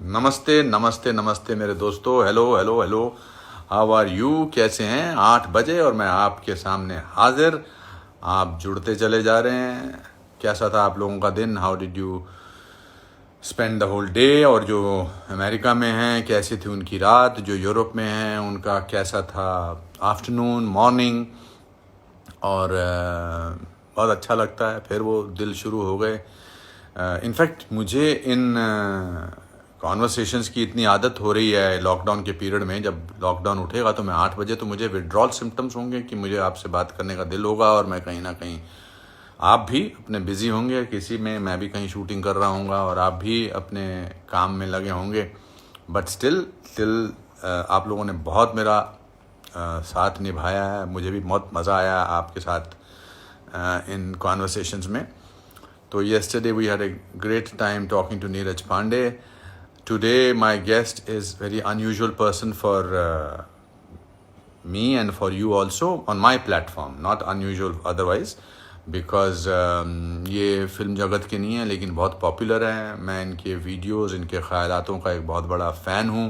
नमस्ते नमस्ते नमस्ते मेरे दोस्तों। Hello hello hello. How are you? कैसे हैं? 8 बजे और मैं आपके सामने हाजिर। आप जुड़ते चले जा रहे हैं। कैसा था आप लोगों का दिन? How did you spend the whole day? और जो अमेरिका में हैं कैसी थी उनकी रात, जो यूरोप में हैं उनका कैसा था आफ्टरनून मॉर्निंग। और बहुत अच्छा लगता है। फिर वो दिल शुरू हो गए। इनफैक्ट मुझे इन कॉन्वर्सेशंस की इतनी आदत हो रही है लॉकडाउन के पीरियड में। जब लॉकडाउन उठेगा तो मैं 8 बजे तो मुझे विड्रॉल सिम्टम्स होंगे कि मुझे आपसे बात करने का दिल होगा। और मैं कहीं ना कहीं, आप भी अपने बिजी होंगे किसी में, मैं भी कहीं शूटिंग कर रहा हूँगा और आप भी अपने काम में लगे होंगे। बट स्टिल आप लोगों ने बहुत मेरा साथ निभाया है। मुझे भी बहुत मज़ा आया आपके साथ इन कॉन्वर्सेशंस में। तो yesterday we had a great time talking to Neeraj Pandey. Today my guest is very unusual person for me and for you also on my platform. Not unusual otherwise because ये film जगत के नहीं है लेकिन बहुत popular है। मैं इनके वीडियोस, इनके ख़यालातों का एक बहुत बड़ा फ़ैन हूँ।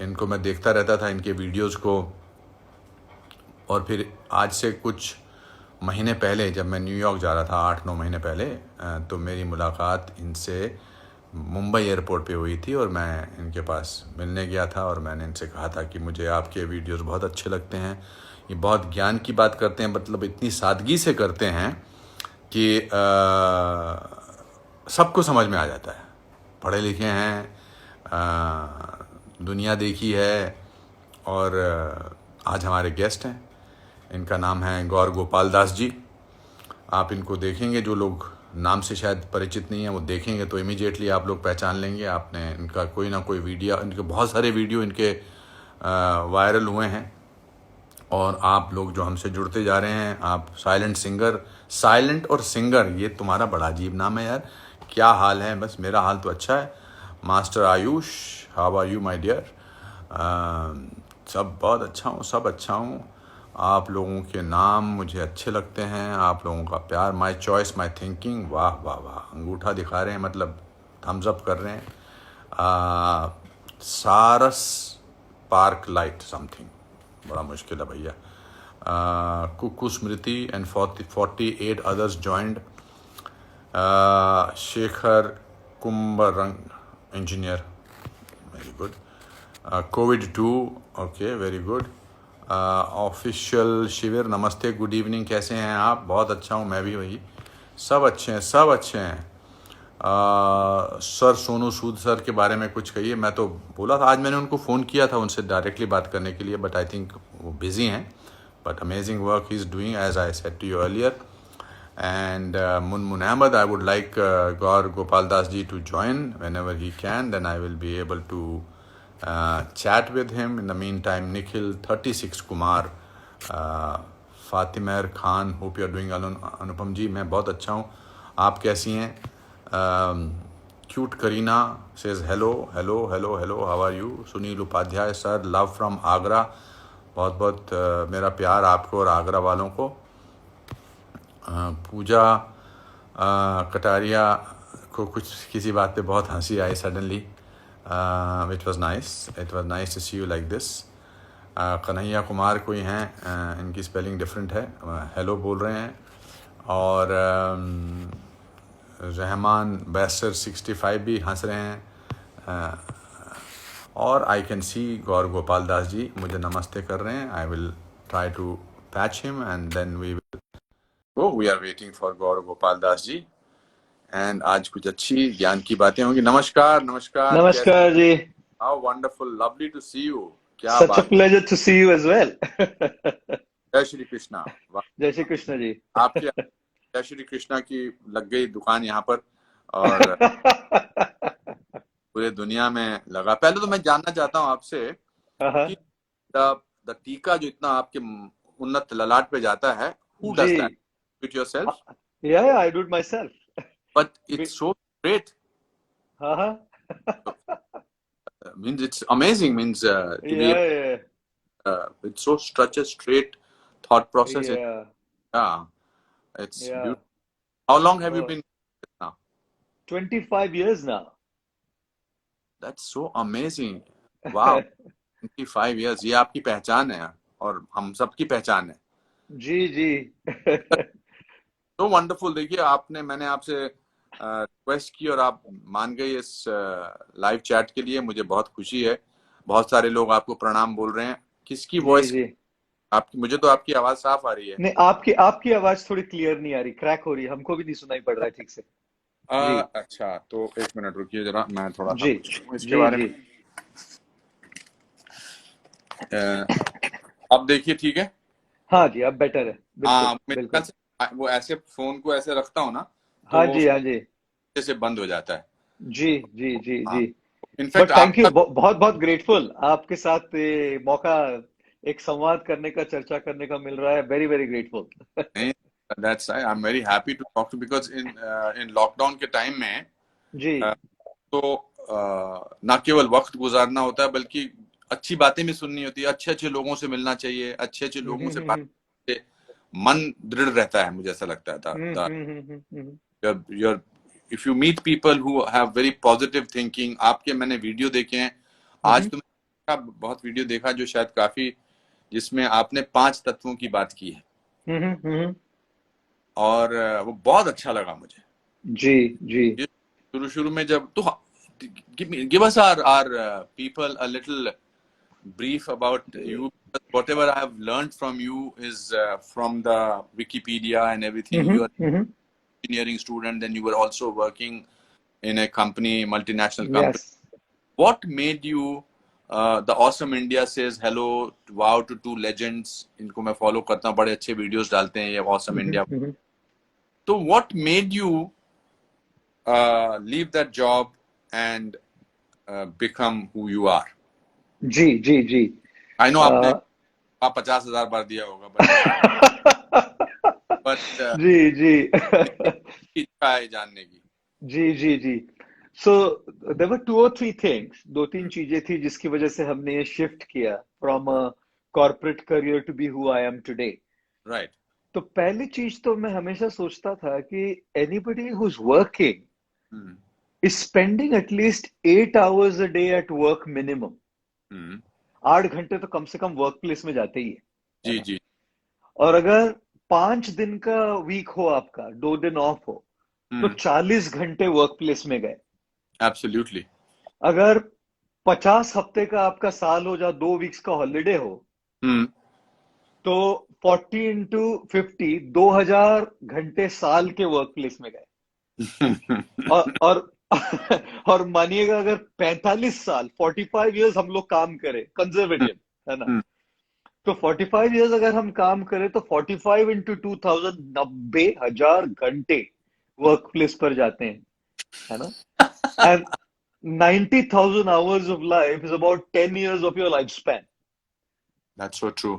इनको मैं देखता रहता था, इनके वीडियोस को। और फिर आज से कुछ महीने पहले जब मैं न्यूयॉर्क जा रहा था, 8-9 महीने पहले, तो मेरी मुलाकात इनसे मुंबई एयरपोर्ट पे हुई थी। और मैं इनके पास मिलने गया था और मैंने इनसे कहा था कि मुझे आपके वीडियोस बहुत अच्छे लगते हैं। ये बहुत ज्ञान की बात करते हैं, मतलब इतनी सादगी से करते हैं कि सबको समझ में आ जाता है। पढ़े लिखे हैं, दुनिया देखी है। और आज हमारे गेस्ट हैं। इनका नाम है गौर गोपाल दास जी। आप इनको देखेंगे, जो लोग नाम से शायद परिचित नहीं है वो देखेंगे तो इमीडिएटली आप लोग पहचान लेंगे। आपने इनका कोई ना कोई वीडियो, इनके बहुत सारे वीडियो इनके वायरल हुए हैं। और आप लोग जो हमसे जुड़ते जा रहे हैं, आप साइलेंट सिंगर, साइलेंट और सिंगर, ये तुम्हारा बड़ा अजीब नाम है यार। क्या हाल है? बस मेरा हाल तो अच्छा है। Master Ayush, how are you my dear? सब बहुत अच्छा हूँ, सब अच्छा हूँ। आप लोगों के नाम मुझे अच्छे लगते हैं, आप लोगों का प्यार। माय चॉइस माय थिंकिंग, वाह वाह वाह, अंगूठा दिखा रहे हैं, मतलब थम्स अप कर रहे हैं। सारस पार्क लाइट समथिंग, बड़ा मुश्किल है भैया। Kuku Smriti and 48 others joined. Shekhar कुंभरंग engineer, very good. COVID-2, okay very good. Official शिविर, नमस्ते, गुड इवनिंग, कैसे हैं आप? बहुत अच्छा हूँ मैं भी, वही सब अच्छे हैं, सब अच्छे हैं। सर सोनू सूद सर के बारे में कुछ कहिए। मैं तो बोला था, आज मैंने उनको फ़ोन किया था उनसे डायरेक्टली बात करने के लिए, बट आई थिंक वो बिज़ी हैं। But amazing work he is doing as I said to you earlier. And Munmun Ahmed, I would like Gaur Gopal Das ji to join whenever he can. Then I will be able to chat with him. In the meantime, Nikhil 36 Kumar, Fatimer Khan, hope you are doing well. अनुपम जी, मैं बहुत अच्छा हूँ, आप कैसी हैं? Cute Karina says hello, hello, hello, hello, how are you? Sunil Upadhyay sir, love from Agra, बहुत बहुत मेरा प्यार आपको और आगरा वालों को। पूजा कटारिया को कुछ किसी बात पे बहुत हंसी आई suddenly. It was nice to see you like this. Kanhaiya Kumar कोई हैं, इनकी स्पेलिंग डिफरेंट है, हेलो बोल रहे हैं। और रहमान बैसर 65 भी हंस रहे हैं। और आई कैन सी गौर गोपाल दास जी मुझे नमस्ते कर रहे हैं। I will try to patch him and then we are waiting for Gaur Gopal Das ji. And आज कुछ अच्छी ज्ञान की बातें होंगी। नमस्कार नमस्कार, कैसे? नमस्कार जी। How wonderful, lovely to see you. क्या Such a बात, pleasure to see you as well. जय श्री कृष्णा। जय श्री कृष्ण जी। आपके जय श्री कृष्णा की लग गई दुकान यहाँ पर, और पूरे दुनिया में लगा। पहले तो मैं जानना चाहता हूँ आपसे कि द टीका जो इतना आपके उन्नत ललाट पे जाता है, हु डज दैट? जी। It yourself? Yeah, I do it myself. But it's so great. हाँ हाँ। Means it's amazing, means to be able, Yeah, it's so such a straight thought process. yeah, Yeah, it's yeah. beautiful. How long have you Oh, been now? 25 years now. That's so amazing, wow. 25 years, ये आपकी पहचान है और हम सबकी पहचान है। जी जी। तो वंडरफुल। देखिए आपने, मैंने आपसे रिक्वेस्ट की और आप मान गए इस लाइव चैट के लिए, मुझे बहुत खुशी है। बहुत सारे लोग आपको प्रणाम बोल रहे हैं। किसकी जी वॉइस? जी। आपकी, मुझे तो आपकी आवाज साफ आ रही है। नहीं, आपकी आपकी आवाज थोड़ी क्लियर नहीं आ रही, क्रैक हो रही है, हमको भी नहीं सुनाई पड़ रहा है ठीक से। जी अच्छा, तो एक मिनट रुकिए जरा, मैं थोड़ा सा जी कुछ कहूँ इसके जी बारे जी। में। अब देखिए ठीक है। हाँ जी, अब बेटर है, बिल्कुल मेरे ख्याल बिल्कुल। से वो ऐसे फोन को ऐसे रखता हूँ ना, तो हाँ वो जी हाँ जी। फिर से बंद हो जाता है। जी जी जी हाँ, जी। इनफैक्ट बट थैंक यू, आपका। बहुत बहुत ग्रेटफुल आपके साथ ये मौका, एक संवाद करने का, चर्चा करने का मिल रहा है। Very very grateful. नहीं, that's I am very happy to talk to, because in in lockdown के टाइम में जी। तो ना केवल वक्त गुजारना होता है, बल्कि अच्छी बातें भी सुननी होती है, अच्छे अच्छे लोगों से मिलना चाहिए, अच्छे अच्छे लोगों से बात हम्म। करने से मन दृढ़ रहता है, मुझे ऐसा लगता है। Hmm. Your if you meet people who have very positive thinking, आपके मैंने वीडियो देखे हैं। आज तो मैंने बहुत वीडियो देखा जो शायद काफी, जिसमें आपने 5 तत्वों की बात की है, हम्म। और वो बहुत अच्छा लगा मुझे। जी जी। ये शुरू शुरू में जब तो, give us our people a little brief about you. Whatever I have learned from you is from the Wikipedia and everything. You are hmm. an engineering student, then you were also working in a company, multinational company. Yes. What made you the Awesome India says hello, wow to two legends? इनको मैं follow करता हूँ, बड़े अच्छे videos डालते हैं ये Awesome India। हम्म। तो what made you leave that job and become who you are? Ji ji ji. I know आपने अ, आप 50,000 बार दिया होगा, बट जी जी। इच्छा है जानने की। जी जी जी। सो देयर वर टू और थ्री थिंग्स, दो तीन चीजें थी जिसकी वजह से हमने ये शिफ्ट किया from a corporate career to be who I am today. Right. तो पहली चीज तो मैं हमेशा सोचता था कि anybody who is working hmm is spending at least 8 hours a day at work minimum। Hmm. 8 घंटे तो कम से कम वर्क प्लेस में जाते ही है जी ना। जी। और अगर 5 दिन का वीक हो, आपका 2 दिन ऑफ हो, तो हम्म। 40 घंटे वर्क प्लेस में गए। एब्सोल्युटली। अगर 50 हफ्ते का आपका साल हो, जहाँ 2 वीक्स का हॉलीडे हो, हम्म। तो 40 into 50, 2000 घंटे साल के वर्क प्लेस में गए। और और मानिएगा, अगर 45 साल, 45 years हम लोग काम करें कंजर्वेटिव, है ना, तो 45 years अगर हम काम करें तो 45 into 2000, 90,000 घंटे वर्क प्लेस पर जाते हैं, है ना। And 90,000 hours of life is about 10 years of your lifespan। That's so true.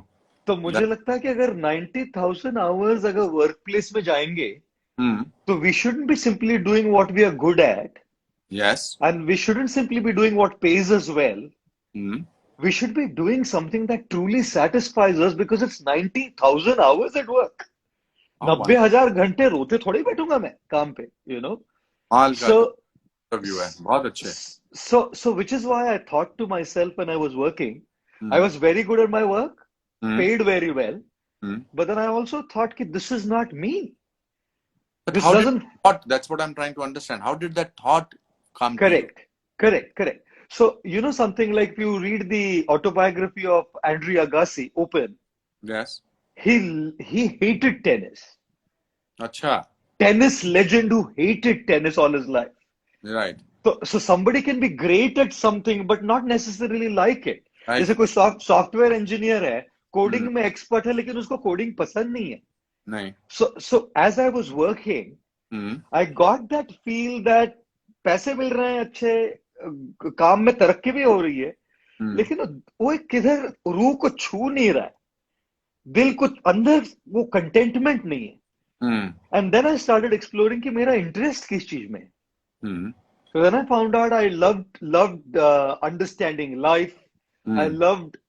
तो मुझे लगता है कि अगर 90,000 hours अगर वर्क प्लेस में जाएंगे, हम्म। तो we shouldn't be simply doing what we are good at, yes. and we shouldn't simply be doing what pays us well. Hmm. We should be doing something that truly satisfies us, because it's 90,000 hours at work। How 90,000 घंटे रोते थोड़ी बैठूंगा मैं काम पे, you know. कमाल का सो view है, बहुत अच्छे। so which is why I thought to myself when I was working, I hmm was very good at my work, hmm paid very well, hmm. but then I also thought that this is not me. But This how did doesn't. thought? That's what I'm trying to understand. How did that thought come to you? Correct, correct. So, you know something, like if you read the autobiography of Andre Agassi, Open, Yes. he hated tennis. अच्छा। Tennis legend who hated tennis all his life. Right. So somebody can be great at something but not necessarily like it. Like जैसे it. कोई software engineer है, हम्म। Coding में expert है, लेकिन उसको coding पसंद नहीं है। नहीं। So as I was working, hmm I got that feel that पैसे मिल रहे हैं अच्छे, काम में तरक्की भी हो रही है, हम्म लेकिन वो एक किधर रूह को छू नहीं रहा है, दिल कुछ अंदर वो कंटेंटमेंट नहीं है। Hmm and then I started exploring कि मेरा इंटरेस्ट किस चीज में है। हम्म So then I found out I loved understanding life. Hmm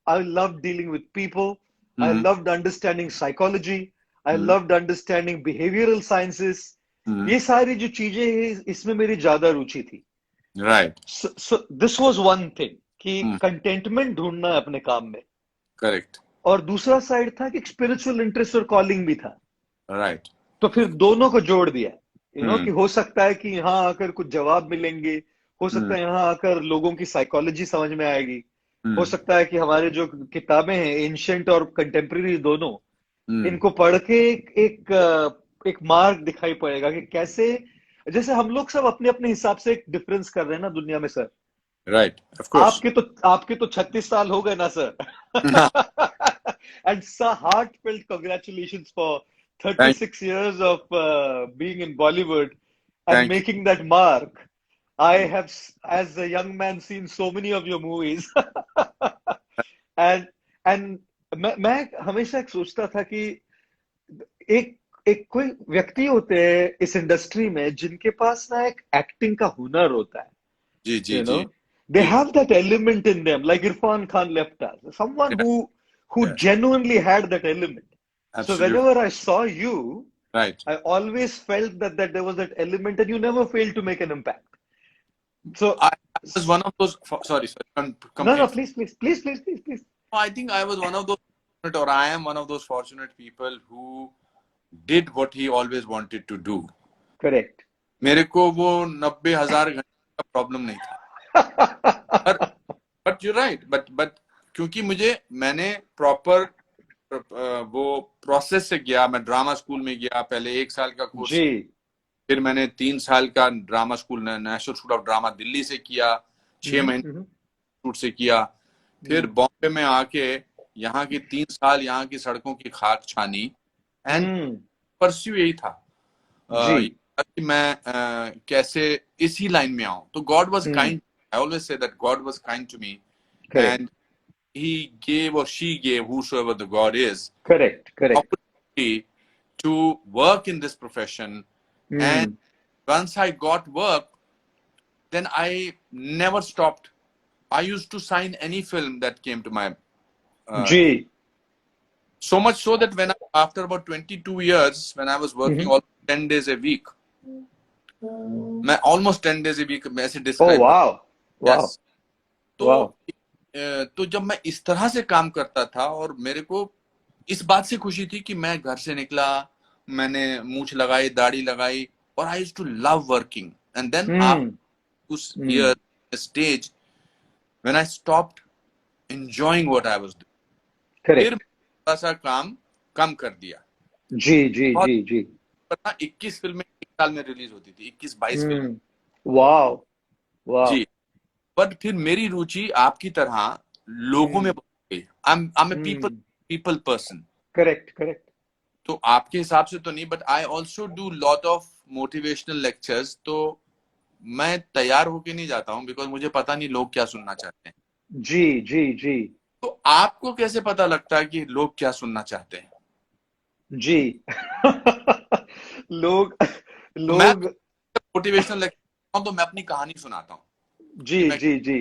I loved dealing with people. I hmm loved understanding psychology. I hmm loved understanding behavioral sciences. हम्म ये सारी जो चीजें हैं, इसमें मेरी ज्यादा रुचि थी। Right. So this was one thing कि कंटेंटमेंट ढूंढना है अपने काम में, करेक्ट। और दूसरा साइड था कि एक स्पिरिचुअल इंटरेस्ट और कॉलिंग भी था। राइट। तो फिर दोनों को जोड़ दिया, हम्म। कि हो सकता है कि यहाँ आकर कुछ जवाब मिलेंगे, हो सकता हम्म। है यहाँ आकर लोगों की साइकोलॉजी समझ में आएगी, हो हम्म। सकता है कि हमारे जो किताबें हैं एंशंट और कंटेम्प्रेरी दोनों, हम्म। इनको पढ़ के एक मार्ग दिखाई पड़ेगा कि कैसे, जैसे हम लोग सब अपने अपने हिसाब से एक डिफरेंस कर रहे हैं ना दुनिया में सर। Right, of course. आपके तो 36 साल हो गए ना sir. And sir heartfelt congratulations for thank 36 years of being in Bollywood and thank you. making that mark. I have, as a young man, seen so many of your movies. And मैं हमेशा एक सोचता था कि एक एक कोई व्यक्ति होते हैं इस इंडस्ट्री में जिनके पास ना एक एक्टिंग का हुनर होता है, जी जी you know, जी they जी। have that element in them, like Irfan Khan left us, someone who yes, genuinely had that element. So absolute. whenever I saw you, right. I always felt that there was that element, and you never failed to make an impact. So I was one of those. Sorry, sorry. no, Complete. please. I think I was one of those, or I am one of those fortunate people who did what he always wanted to do. Correct. मेरे को वो 90,000 घंटे का problem नहीं था। पर but you right, but क्योंकि मैंने प्रॉपर वो प्रोसेस से गया। मैं ड्रामा स्कूल में गया, पहले 1 साल का कोर्स, जी। फिर मैंने 3 साल का drama school national school of drama Delhi से किया, 6 महीने हम्म। शूट से किया। फिर बॉम्बे में आके यहाँ की 3 साल यहाँ की सड़कों की खाक छानी, एंड हम्म। परस्यू यही था जी। कि मैं कैसे इसी लाइन में आऊं। तो God was hmm. Kind, I always say that God was kind to me, correct and he gave or she gave, whosoever the God is, correct. opportunity to work in this profession. And hmm. once I got work, then I never stopped. I used to sign any film that came to my जी। so much so that after about 22 years, when I was working hmm. almost 10 days a week, मैं almost 10 days a week मैं ऐसे ओ describe कर, वाह वाह yes. तो वाह। तो जब मैं इस तरह से काम करता था, और मेरे को इस बात से खुशी थी कि मैं घर से निकला, मैंने मूंछ लगाई, दाढ़ी लगाई, और I used to love working, and then आप हम्म। उस hmm. Here stage when I stopped enjoying what I was doing, फिर करेक्ट। थोड़ा सा काम कम कर दिया। जी जी बहुत जी जी। पता, 21 फिल्में 1 साल में रिलीज होती थी, 21-22 फिल्में। हम्म। वाह वाह। जी। बट फिर मेरी रुचि आपकी तरह लोगों में हम्म। बढ़ गई। I am a people hmm. People person. Correct. तो आपके हिसाब से तो नहीं, but I also do lot of motivational lectures. तो मैं तैयार होके नहीं जाता हूँ, बिकॉज मुझे पता नहीं लोग क्या सुनना चाहते हैं। जी जी जी तो आपको कैसे पता लगता है कि लोग क्या सुनना चाहते हैं? जी। लोग तो मैं लोग। मोटिवेशनल लेक्चर तो मैं अपनी कहानी सुनाता हूँ जी कि मैं जी जी।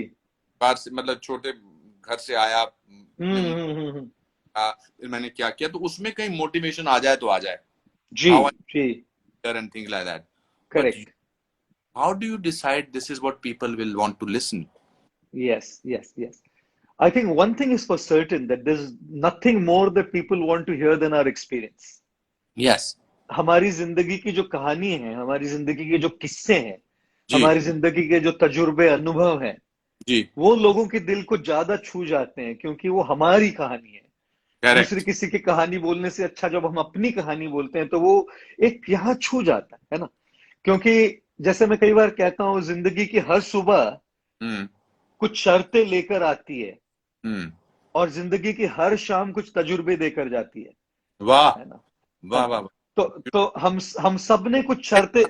बाहर से, मतलब छोटे घर से आया, हम्म। फिर मैंने क्या किया, तो उसमें कहीं मोटिवेशन आ जाए तो आ जाए, जी हाउ जी। I and things like that. But correct. How do you decide this is what people will want to listen? Yes. I think one thing is for certain, that there's nothing more that people want to hear than our experience. Yes. हमारी जिंदगी की जो कहानी है, हमारी जिंदगी के जो किस्से हैं, जी हमारी जिंदगी के जो तजुर्बे अनुभव हैं, जी। वो लोगों के दिल को ज्यादा छू जाते हैं, क्योंकि वो हमारी कहानी है। दूसरी करेक्ट। किसी की कहानी बोलने से अच्छा जब हम अपनी कहानी बोलते हैं तो वो एक यहाँ छू जाता है ना। क्योंकि जैसे मैं कई बार कहता हूँ, जिंदगी की हर सुबह हम्म। कुछ शर्तें लेकर आती है, हम्म। और जिंदगी की हर शाम कुछ तजुर्बे देकर जाती वाह है ना। है वाह ना। वाह। तो हम सब ने कुछ शर्तें।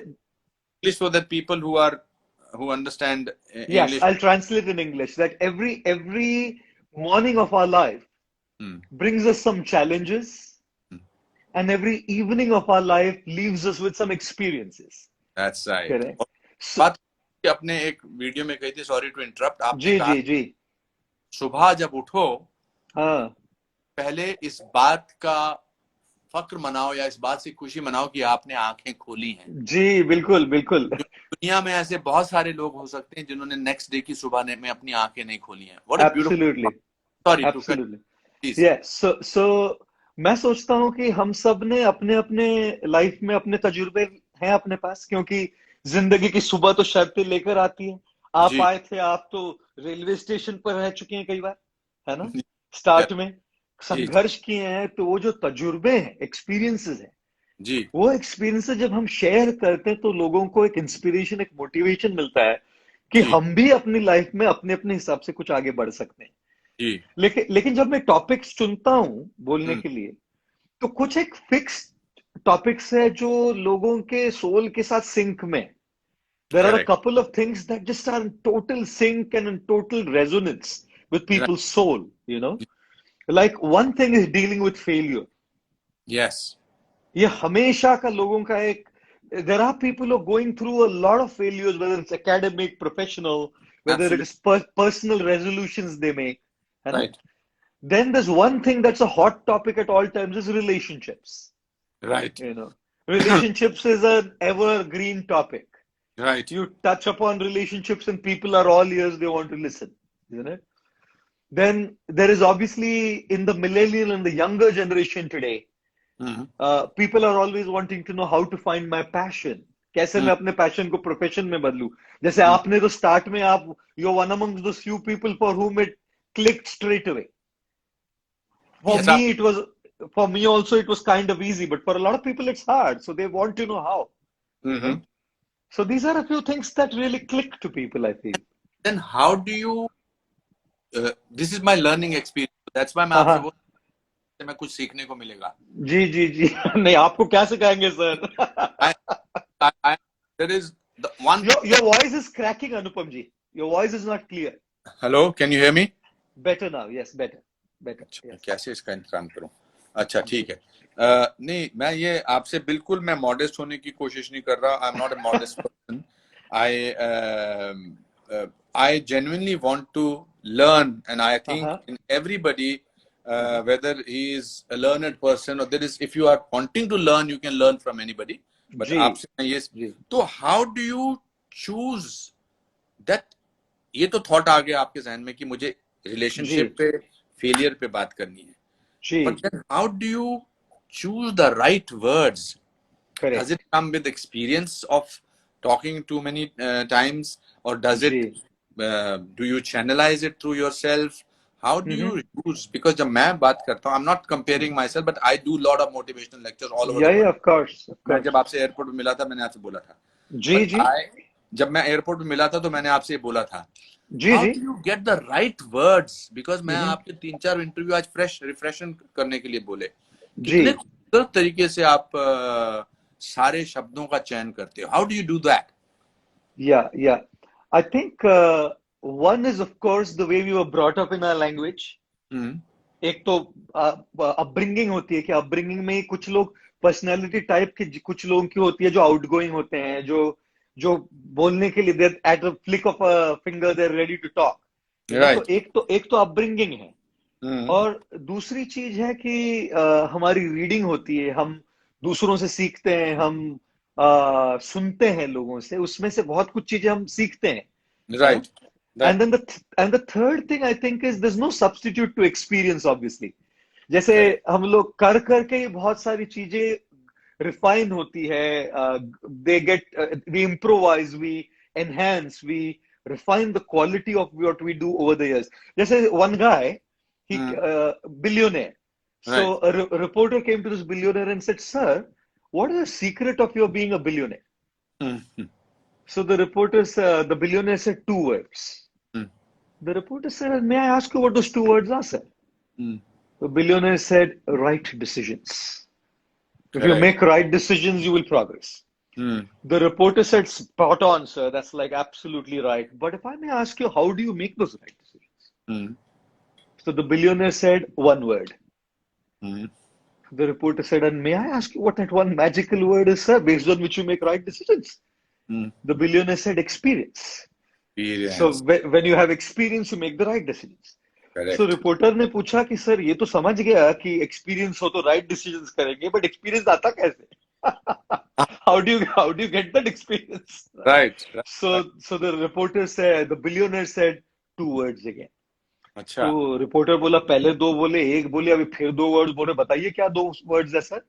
English so that people who understand Yes, English. I'll translate in English, that every morning of our life Hmm. brings us some challenges, and every evening of our life leaves us with some experiences. That's right. Correct. और So, बात अपने एक video में कही थी, sorry to interrupt, आपने कहा जी। सुबह जब उठो, हाँ। पहले इस बात का फक्र मनाओ या इस बात से खुशी मनाओ कि आपने आंखें खोली हैं। जी बिल्कुल बिल्कुल। दुनिया में ऐसे बहुत सारे लोग हो सकते हैं जिन्होंने नेक्स्ट डे की सुबह में अपनी आंखें नहीं खोली हैं. What a beautiful. Absolutely, sorry to cut. Absolutely. Please. So मैं सोचता हूँ कि हम सब ने अपने अपने लाइफ में अपने तजुर्बे हैं अपने पास, क्योंकि जिंदगी की सुबह तो शर्तें लेकर आती है. आप जी. आए थे, आप तो रेलवे स्टेशन पर रह चुके हैं कई बार, है ना, जी. स्टार्ट में जी. संघर्ष किए हैं. तो वो जो तजुर्बे हैं, एक्सपीरियंसेस हैं, जी. वो एक्सपीरियंसेस जब हम शेयर करते हैं तो लोगों को एक इंस्पिरेशन, एक मोटिवेशन मिलता है कि जी. हम भी अपनी लाइफ में अपने अपने हिसाब से कुछ आगे बढ़ सकते हैं. जी. लेकिन जब मैं टॉपिक्स चुनता हूं बोलने हम्म. के लिए, तो कुछ एक फिक्स टॉपिक्स है जो लोगों के सोल के साथ सिंक में. There are a correct. Couple of things that just are in total sync and in total resonance with people's soul, you know. Like one thing is dealing with failure. Yes. ये हमेशा का लोगों का एक, there are people who are going through a lot of failures, whether it's academic, professional, whether it absolutely. is personal resolutions they make, है ना. Right. Then there's one thing that's a hot topic at all times is relationships. Right. You know, relationships is an evergreen topic. Right. You touch upon relationships and people are all ears, they want to listen, isn't it? Then there is obviously in the millennial and the younger generation today, people are always wanting to know how to find my passion. कैसे मैं अपने passion को profession में बदलूं. जैसे आपने तो start में आप, you're one amongst those few people for whom it clicked straight away. For Yes, me it was, for me also it was kind of easy, but for a lot of people it's hard, so they want to know how, you know. So these are a few things that really click to people, I feel. Then how do you this is my learning experience, that's why मैं हाँ आपसे हाँ. बोल, मैं कुछ सीखने को मिलेगा. जी जी जी. नहीं, आपको क्या सिखाएंगे sir. I, I there is the one. Your voice is cracking, Anupam ji. Your voice is not clear. Hello, can you hear me? Better now, yes, better. अच्छा, Yes. कैसे इसका इंतजाम करूं. अच्छा ठीक है. नहीं, मैं ये आपसे बिल्कुल मैं मॉडेस्ट होने की कोशिश नहीं कर रहा. I am not a modest person. I genuinely want to learn, and I think in everybody, whether he is a learned person or there is, if you are wanting to learn, you can learn from anybody. But जी आपसे मैं ये, जी. तो how do you choose that? ये तो thought आ गया आपके जहन में कि मुझे रिलेशनशिप पे, फेलियर पे बात करनी है. जी. But then how do you choose the right words? Correct. Does it come with experience of talking too many times, or does it do you channelize it through yourself? How do you use? Because जब मैं बात करता हूँ, I'm not comparing myself, but I do lot of motivational lectures all over the world. of course. मैं जब आपसे airport में मिला था, मैंने आपसे बोला था. जी जी. जब मैं एयरपोर्ट में मिला था तो मैंने आपसे बोला था, जी how ji. do you get the right words? Because मैं आपके 3-4 इंटरव्यू आज फ्रेश रिफ्रेशन करने के लिए बोले. कितने खूबसूरत तरीके से आप सारे शब्दों का चयन करते हो. How do you do that? Yeah. I think one is of course the way we were brought up in our language. एक तो अपब्रिंगिंग होती है कि अपब्रिंगिंग में कुछ लोग पर्सनालिटी टाइप के, कुछ लोगों की होती है जो आउटगोइंग होते हैं, जो बोलने के लिए at a flick of a finger they are ready to talk. तो एक तो अपब्रिंगिंग है. और दूसरी चीज है कि हमारी रीडिंग होती है, हम दूसरों से सीखते हैं, हम सुनते हैं लोगों से, उसमें से बहुत कुछ चीजें हम सीखते हैं. Right. And then the third thing I think is there's no substitute to experience, obviously. जैसे हम लोग कर करके ही बहुत सारी चीजें रिफाइन होती है. We improvise, we enhance, we refine the quality of what we do over the years. जैसे one guy, he billionaire. So a reporter came to this billionaire and said, "Sir, what is the secret of your being a billionaire?" So the billionaire said 2 words. The reporter said, "May I ask you what those 2 words are, sir?" The billionaire said, "Right decisions. If you make right decisions, you will progress." The reporter said, "Spot on, sir. That's like absolutely right. But if I may ask you, how do you make those right decisions?" So the billionaire said, "1 word." The reporter said, "And may I ask you what that one magical word is, sir, based on which you make right decisions?" The billionaire said, "Experience. So when you have experience, you make the right decisions." Correct. So reporter ने पूछा कि sir ये तो समझ गया कि experience हो तो राइट डिसीजंस करेंगे, बट एक्सपीरियंस आता कैसे? How do you get that experience? Right, right. So the reporter said, the billionaire said two words again. अच्छा. तो रिपोर्टर बोला पहले दो बोले, एक बोले, अभी फिर दो वर्ड्स बोले, बताइए क्या दो वर्ड्स है sir?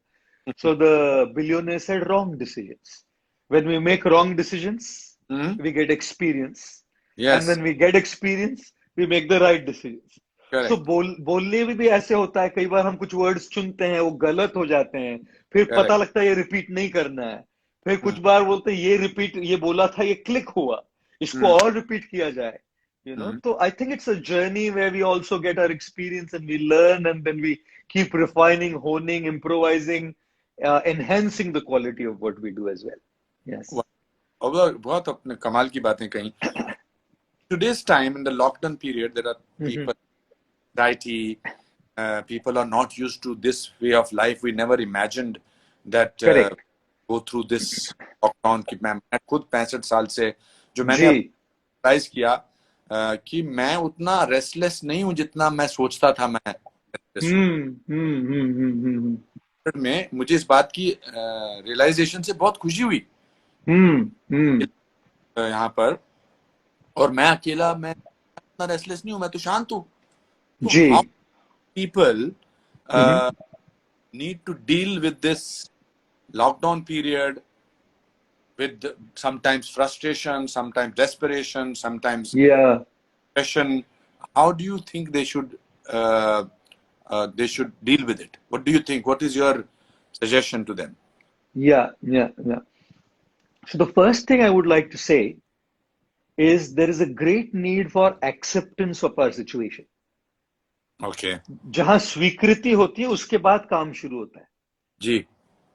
So the billionaire said wrong decisions. When we make wrong decisions, Hmm. we get experience. And Yes, when we get experience, we make the right decisions. So correct, बोलने में भी ऐसे होता है, कई बार हम कुछ वर्ड्स चुनते हैं, वो गलत हो जाते हैं, फिर पता correct. लगता है ये रिपीट नहीं करना है, फिर कुछ Hmm. बार बोलते हैं ये रिपीट, ये बोला था, ये क्लिक हुआ, इसको Hmm. और रिपीट किया जाए. Hmm. So I think it's a journey where we also get our experience and we learn, and then we keep refining, honing, improvising, enhancing the quality of what we do as well. Yes. और बहुत अपने कमाल की बातें कही. Today's time in the lockdown period, there are people, anxiety, people are not used to this way of life. We never imagined that Correct. go through this lockdown. कि मैं खुद 65 साल से जो मैंने जी. रियलाइज किया कि मैं उतना रेस्टलेस नहीं हूँ जितना मैं सोचता था मैं restless हूँ. में मुझे इस बात की रियलाइजेशन से बहुत खुशी हुई यहाँ पर. और मैं अकेला, मैं इतना रेस्टलेस नहीं हूँ, मैं तो शांत हूँ. तो जी. how people need to deal with this lockdown period with sometimes frustration, sometimes desperation, sometimes Yeah. depression. How do you think they should deal with it? What do you think? What is your suggestion to them? Yeah. So the first thing I would like to say is there is a great need for acceptance of our situation. Okay. जहां स्वीकृति होती है उसके बाद काम शुरू होता है. जी.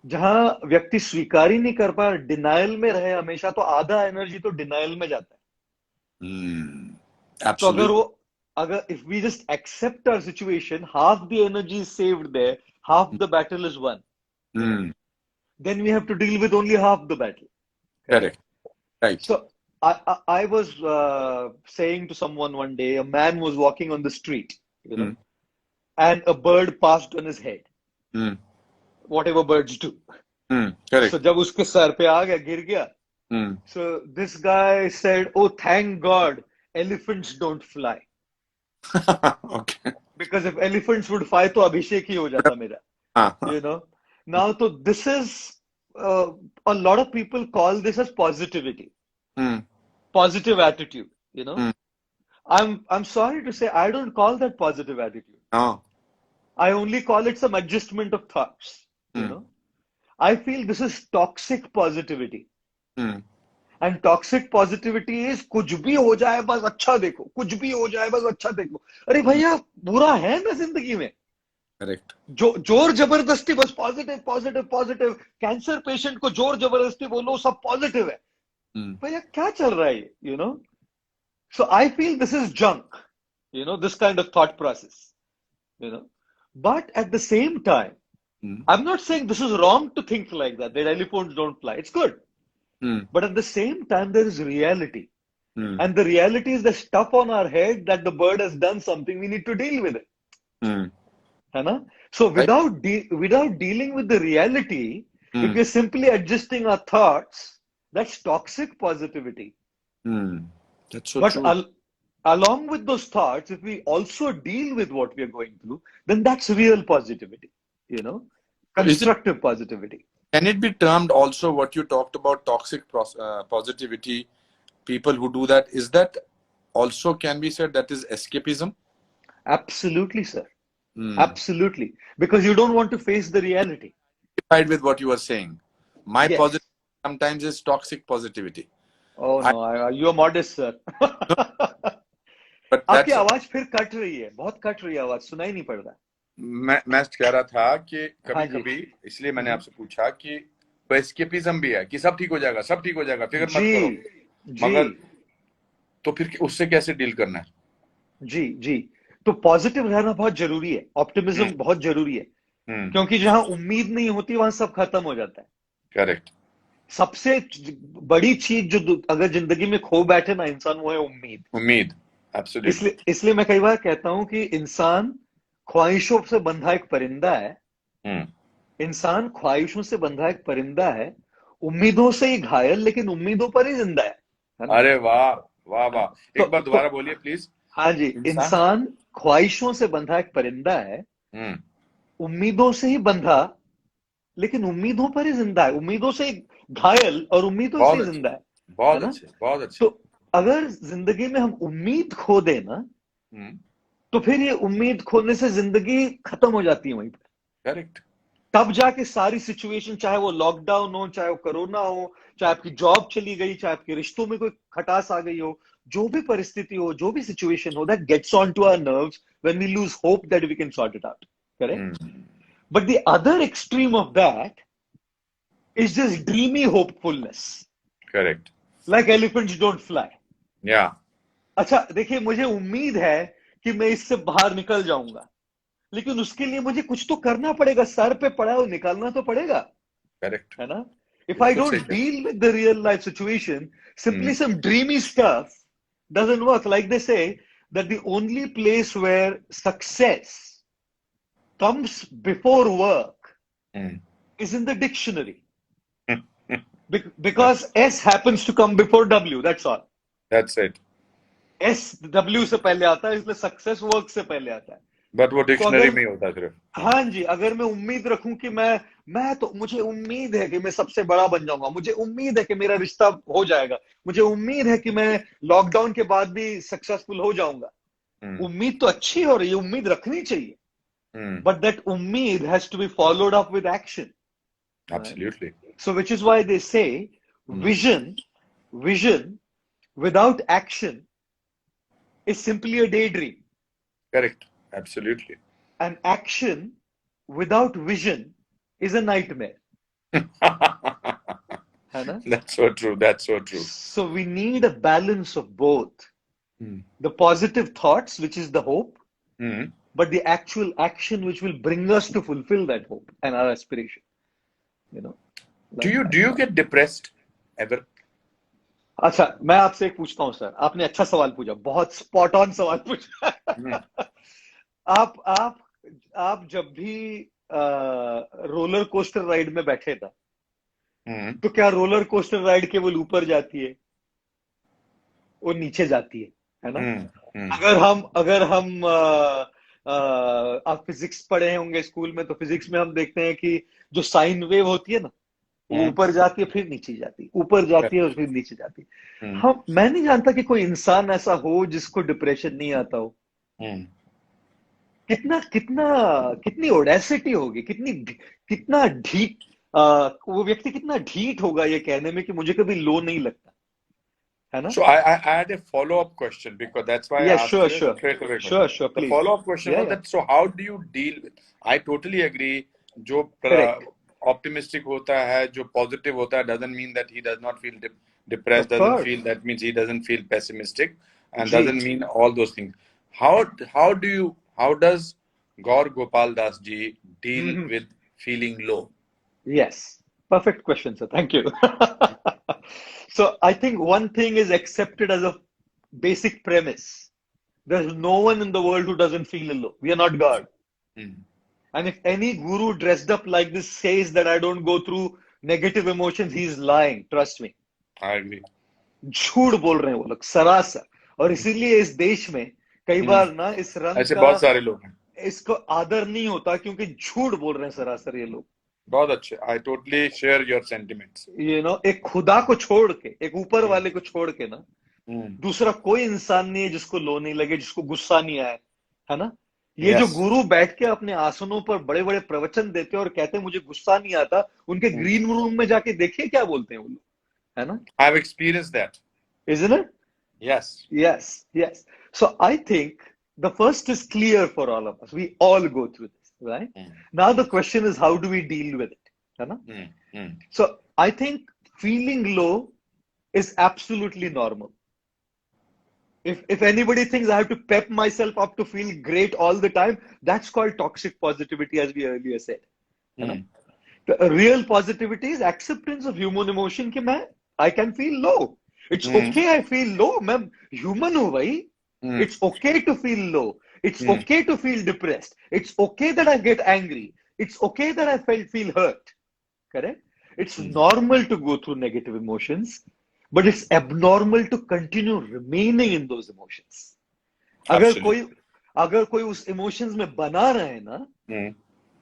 जहां व्यक्ति स्वीकार ही नहीं कर पा, डिनायल में रहे हमेशा, तो आधा एनर्जी तो डिनायल में जाता है. तो अगर if we just accept our situation, half the energy is saved there, half the battle is won. Then we have to deal with only half the battle. Correct. Right. So I was saying to someone one day, a man was walking on the street, and a bird passed on his head. Whatever birds do. Correct. So जब उसके sir पे आ गया, गिर गया. So this guy said, "Oh, thank God, elephants don't fly." Okay. Because if elephants would fly, तो अभिषेक ही हो जाता मेरा. Now, so this is a lot of people call this as positivity, positive attitude. I'm sorry to say, I don't call that positive attitude. No. I only call it some adjustment of thoughts. I feel this is toxic positivity. And toxic positivity is कुछ भी हो जाए बस अच्छा देखो, कुछ भी हो जाए बस अच्छा देखो. अरे भैया, बुरा है ना जिंदगी में. Correct. जोर जबरदस्ती बस positive positive positive. Cancer patient को जोर जबरदस्ती बोलो सब पॉजिटिव है. भैया क्या चल रहा है ये? So I feel this is junk, this kind of thought process. But at the same time, I'm not saying this is wrong to think like that elephants don't fly. It's good. But at the same time, there is reality. And the reality is the stuff on our head that the bird has done something, we need to deal with it. So without dealing with the reality, if we're simply adjusting our thoughts, that's toxic positivity. That's so But true. Along with those thoughts, if we also deal with what we are going through, then that's real positivity, constructive positivity. Can it be termed also what you talked about, toxic positivity? People who do that, is that also can be said that is escapism? Absolutely, sir. Absolutely. Because you don't want to face the reality. With what you were saying. My positivity sometimes is toxic positivity. Oh no, you are modest, sir. But आपकी आवाज फिर cut रही है, बहुत cut रही है आवाज, सुनाई नहीं पड़ रहा. मैं कह रहा था कि कभी-कभी इसलिए मैंने आपसे पूछा कि एस्केपिज्म भी है कि सब ठीक हो जाएगा, सब ठीक हो जाएगा, फिक्र मत करो. मगर तो फिर उससे कैसे डील करना है? जी. तो पॉजिटिव रहना बहुत जरूरी है, ऑप्टिमिज्म बहुत जरूरी है. क्योंकि जहां उम्मीद नहीं होती वहां सब खत्म हो जाता है. करेक्ट. सबसे बड़ी चीज जो अगर जिंदगी में खो बैठे ना इंसान, वो है उम्मीद. एब्सोल्युटली. इसलिए मैं कई बार कहता हूं कि इंसान ख्वाहिशों से बंधा एक परिंदा है. इंसान ख्वाहिशों से बंधा एक परिंदा है, उम्मीदों से ही घायल, लेकिन उम्मीदों पर ही जिंदा है ना? अरे वाह, वाह वाह, तो एक बार तो दोबारा बोलिए प्लीज। हाँ जी, इंसान। इंसान ख्वाहिशों से बंधा एक परिंदा है, हम्म। उम्मीदों से ही बंधा, लेकिन उम्मीदों पर ही जिंदा है, उम्मीदों से ही घायल और उम्मीदों से बहुत ही अच्छे, जिंदा है बहुत ना? अच्छे, बहुत अच्छे। तो अगर जिंदगी में हम उम्मीद खो देना, हम्म। तो फिर ये उम्मीद खोने से जिंदगी खत्म हो जाती है वहीं पर। करेक्ट। तब जाके सारी सिचुएशन, चाहे वो लॉकडाउन हो, चाहे वो कोरोना हो, चाहे आपकी जॉब चली गई, चाहे आपके रिश्तों में कोई खटास आ गई हो, जो भी परिस्थिति हो, जो भी सिचुएशन हो, that gets on to our nerves when we lose hope that we can sort it out, correct? Hmm. But the other extreme of that is this dreamy hopefulness, correct. Like elephants don't fly. Yeah. अच्छा देखिए, मुझे उम्मीद है कि मैं इससे बाहर निकल जाऊंगा, लेकिन उसके लिए मुझे कुछ तो करना पड़ेगा, सर पे पड़ा है वो निकालना तो पड़ेगा, करेक्ट। है ना? If I बिल्कुल सही don't कहा। deal with the real life situation, simply hmm. some dreamy stuff doesn't work. Like they say that the only place where success comes before work hmm. is in the dictionary. That's Because S happens to come before W, that's all. that's it. S W से पहले आता है, इसलिए success work से पहले आता है। But वो तो डिक्शनरी अगर, में ही होता है सिर्फ। हाँ जी, अगर मैं उम्मीद रखूं कि मैं तो, मुझे उम्मीद है कि मैं सबसे बड़ा बन जाऊंगा, मुझे उम्मीद है कि मेरा रिश्ता हो जाएगा, मुझे उम्मीद है कि मैं लॉकडाउन के बाद भी सक्सेसफुल हो जाऊंगा। हम्म। उम्मीद तो अच्छी हो रही है, उम्मीद रखनी चाहिए, हम्म। बट दैट उम्मीद has to be followed up with action, right? Absolutely. So which is why they say hmm. Vision vision without action is simply a daydream, correct. Absolutely. And action without vision is a nightmare, है ना? That's so true. That's so true. So we need a balance of both Hmm. the positive thoughts, which is the hope, Hmm. but the actual action which will bring us to fulfill that hope and our aspiration. You know, Do like you that. do you get depressed ever? अच्छा, मैं आपसे एक पूछता हूँ sir, आपने अच्छा सवाल पूछा, बहुत स्पॉट ऑन सवाल पूछा। Hmm. आप आप जब भी रोलर कोस्टर राइड में बैठे था, Hmm. तो क्या रोलर कोस्टर राइड केवल ऊपर जाती है? वो नीचे जाती है ना? Hmm. Hmm. अगर हम आप फिजिक्स पढ़े होंगे स्कूल में, तो फिजिक्स में हम देखते हैं कि जो साइन वेव होती है ना, वो Hmm. ऊपर जाती है फिर नीचे जाती है, ऊपर जाती है और फिर नीचे जाती है। Hmm. मैं नहीं जानता कि कोई इंसान ऐसा हो जिसको डिप्रेशन नहीं आता हो। Hmm. कितना कितना कितनी ओडेसिटी होगी, कितना ढीठ, वो व्यक्ति कितना ढीठ होगा ये कहने में कि मुझे कभी लो नहीं लगता, है ना? So I had a follow-up question because that's why I Yeah, asked sure, you a sure, straight-away sure, question. sure, The please. follow-up question Yeah, was yeah, that so how do you deal with? I totally agree. जो correct, optimistic होता है, जो positive होता है, doesn't mean that he does not feel depressed. of Doesn't feel course. that means he doesn't feel pessimistic, and ji, doesn't mean all those things. How does Gaur Gopal Das ji deal hmm, with feeling low? yes, perfect question, sir. Thank you. So I think one thing is accepted as a basic premise. There's no one in the world who doesn't feel alone. We are not God. Hmm. And if any guru dressed up like this says that I don't go through negative emotions, he's lying. Trust me. I agree. झूठ बोल रहे हैं वो लोग सरासर। और इसीलिए इस देश में कई बार ना इस रंग ऐसे का, बहुत सारे लोग हैं। इसको आदर नहीं होता, क्योंकि झूठ बोल रहे हैं सरासर ये लोग। बहुत अच्छे। I totally share your sentiments. एक खुदा को छोड़ के, एक ऊपर वाले को छोड़ के ना, दूसरा कोई इंसान नहीं है जिसको लो नहीं लगे, जिसको गुस्सा नहीं आए, है ना? ये Yes. जो गुरु बैठ के अपने आसनों पर बड़े बड़े प्रवचन देते हैं और कहते हैं मुझे गुस्सा नहीं आता, उनके ग्रीन रूम में जाके देखिए क्या बोलते हैं वो लोग, है ना? I've experienced that. Isn't it? Yes. Yes, yes. So I think the first is clear for all of us. We all go through this, right? Now the question is, how do we deal with it? है ना? So I think feeling low is absolutely normal. If anybody thinks I have to pep myself up to feel great all the time, that's called toxic positivity, as we earlier said. है ना? The real positivity is acceptance of human emotion कि I can feel low. It's okay, I feel low. मैं human हूँ भाई. It's okay to feel low. It's okay to feel depressed. It's okay that I get angry. it's okay that I feel hurt. Correct? It's normal to go through negative emotions, but it's abnormal to continue remaining in those emotions. Absolutely. अगर कोई उस emotions में बना रहे ना, Hmm.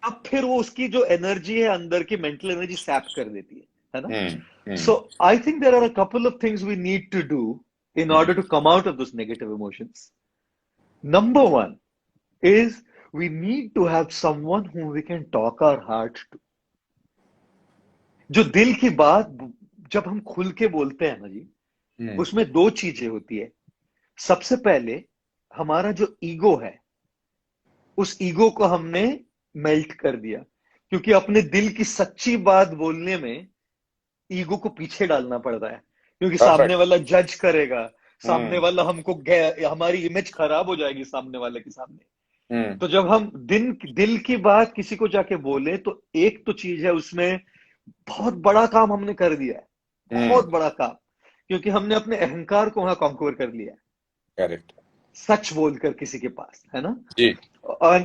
अब फिर वो उसकी जो एनर्जी है अंदर की मेंटल एनर्जी सैप कर देती है ना? Hmm. So I think there are a couple of things we need to do in order to come out of those negative emotions. Number one is we need to have someone whom we can talk our heart to. जो दिल की बात जब हम खुल के बोलते हैं ना जी, Hmm. उसमें दो चीजें होती है. सबसे पहले हमारा जो ईगो है, उस ईगो को हमने मेल्ट कर दिया, क्योंकि अपने दिल की सच्ची बात बोलने में ईगो को पीछे डालना पड़ता है, क्योंकि Perfect. सामने वाला जज करेगा, सामने Hmm. वाला हमको हमारी इमेज खराब हो जाएगी सामने वाले के सामने. Hmm. तो जब हम दिल की बात किसी को जाके बोले, तो एक तो चीज है उसमें बहुत बड़ा काम हमने कर दिया है, बहुत बड़ा काम, क्योंकि हमने अपने अहंकार को वहां कॉन्क्वर कर लिया है, Correct. सच बोलकर किसी के पास, है ना? जी.